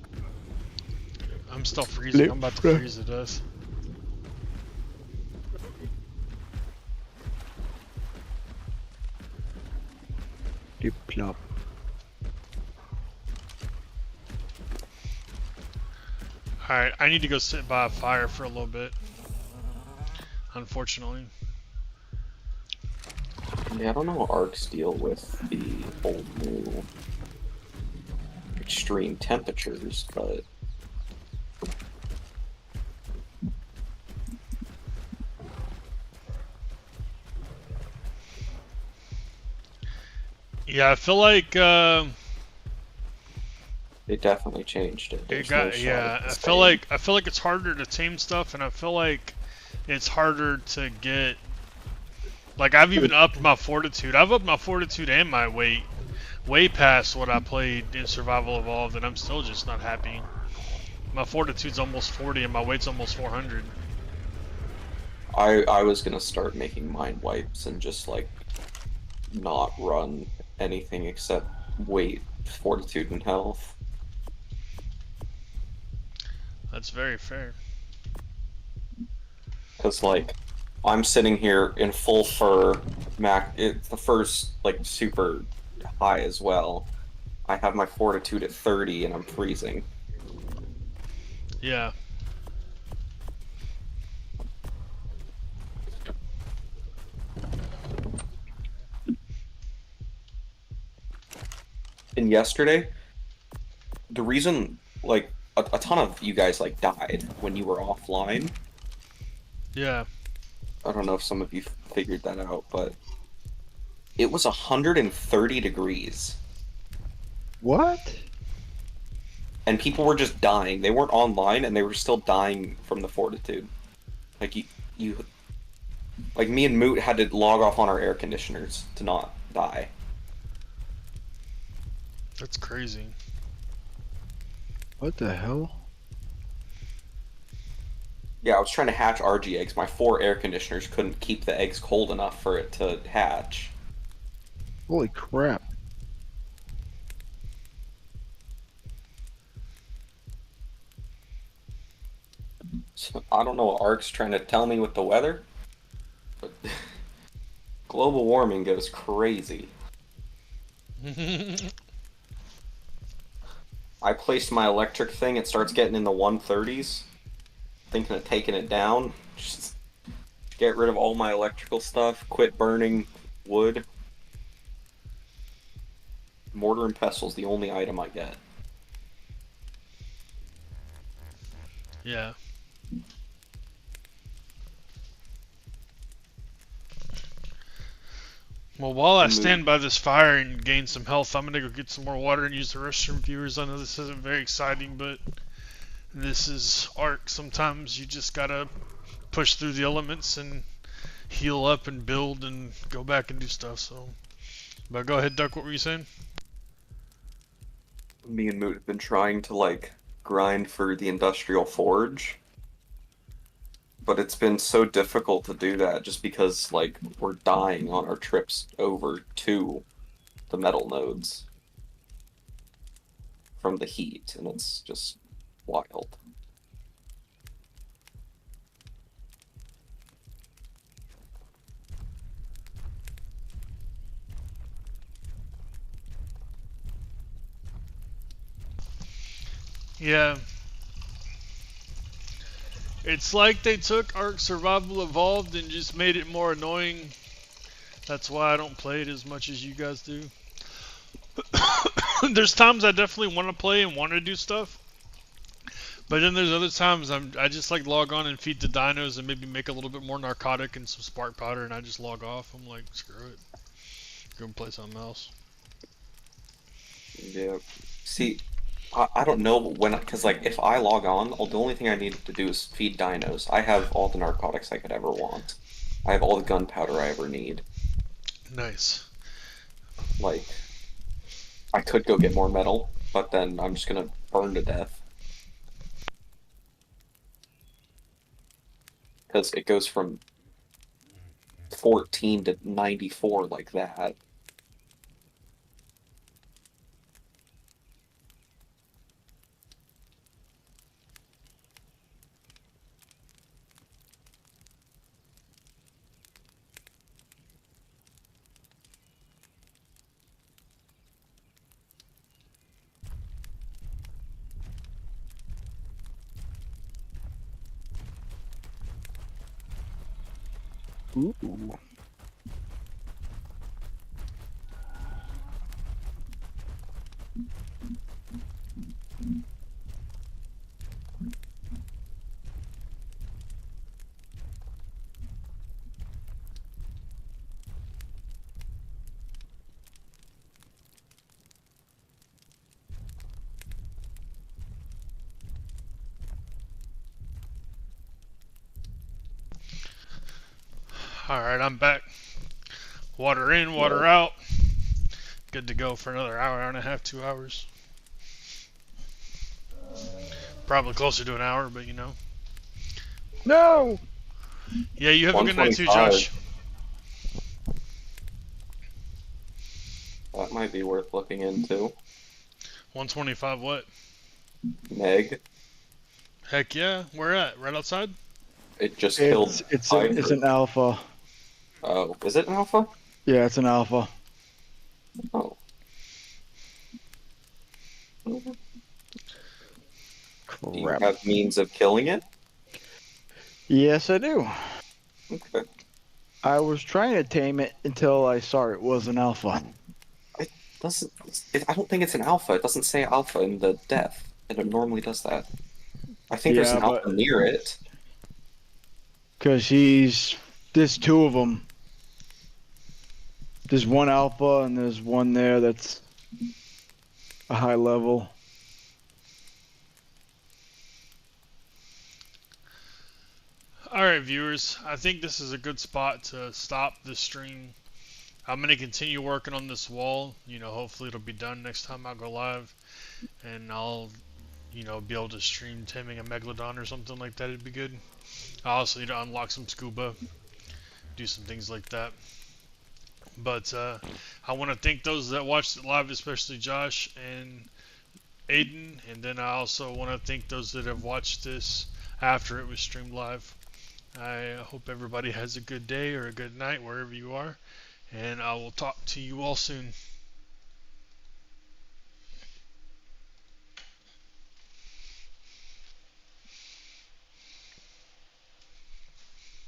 I'm still freezing. I'm about to freeze to death. Dip plop. Alright, I need to go sit by a fire for a little bit. Unfortunately. Yeah, I don't know what arcs deal with the whole new extreme temperatures, but Yeah, I feel like they definitely changed it. it There's got no shot yeah. of it I staying. feel like it's harder to tame stuff, and I feel like it's harder to get. Like I've even upped my fortitude. I've upped my fortitude and my weight way past what I played in Survival Evolved, and I'm still just not happy. My fortitude's almost 40, and my weight's almost 400. I was gonna start making mind wipes and just like not run anything except weight, fortitude, and health. That's very fair. Because like I'm sitting here in full fur, the fur's like super high as well. I have my fortitude at 30 and I'm freezing. Yeah. And yesterday, the reason like a ton of you guys like died when you were offline. Yeah. I don't know if some of you figured that out, but it was 130 degrees. What? And people were just dying. They weren't online, and they were still dying from the fortitude. Like like me and Moot had to log off on our air conditioners to not die. That's crazy. What the hell? Yeah, I was trying to hatch RG eggs. My 4 air conditioners couldn't keep the eggs cold enough for it to hatch. Holy crap. So, I don't know what Ark's trying to tell me with the weather, but global warming goes crazy. I placed my electric thing, it starts getting in the 130s. Thinking of taking it down. Just get rid of all my electrical stuff, quit burning wood. Mortar and pestle's the only item I get. Yeah. Well, while I stand by this fire and gain some health, I'm gonna go get some more water and use the restroom. Viewers, I know this isn't very exciting, but this is Ark. Sometimes you just gotta push through the elements and heal up and build and go back and do stuff. So, but go ahead, Duck. What were you saying? Me and Moot have been trying to like grind for the industrial forge, but it's been so difficult to do that just because like we're dying on our trips over to the metal nodes from the heat, and it's just wild. Yeah. It's like they took Ark Survival Evolved and just made it more annoying. That's why I don't play it as much as you guys do. There's times I definitely want to play and want to do stuff. But then there's other times I just like log on and feed the dinos and maybe make a little bit more narcotic and some spark powder and I just log off. I'm like, screw it. Go and play something else. Yeah. See, I don't know when, because like if I log on, the only thing I need to do is feed dinos. I have all the narcotics I could ever want. I have all the gunpowder I ever need. Nice. Like, I could go get more metal, but then I'm just gonna burn to death. Because it goes from 14 to 94 like that. Ooh. Alright, I'm back. Water in, water out. Good to go for another hour, hour and a half, 2 hours. Probably closer to an hour, but you know. No! Yeah, you have a good night too, 125. Josh. That might be worth looking into. 125 what? Meg, Heck yeah. Where at? Right outside? it just killed It's Piper. an alpha. Oh, is it an alpha? Yeah, it's an alpha. Oh. Do you Crap. have means of killing it? Yes, I do. Okay. I was trying to tame it until I saw it was an alpha. I don't think it's an alpha. It doesn't say alpha in the death, and it normally does that. I think there's Yeah, an alpha but- near it. Because there's two of them. There's one alpha and there's one there that's a high level. Alright, viewers. I think this is a good spot to stop the stream. I'm going to continue working on this wall. You know, hopefully it'll be done next time I go live. And I'll, you know, be able to stream taming a Megalodon or something like that. It'd be good. I also need to unlock some scuba. Do some things like that. But I want to thank those that watched it live, especially Josh and Aiden. And then I also want to thank those that have watched this after it was streamed live. I hope everybody has a good day or a good night wherever you are, and I will talk to you all soon.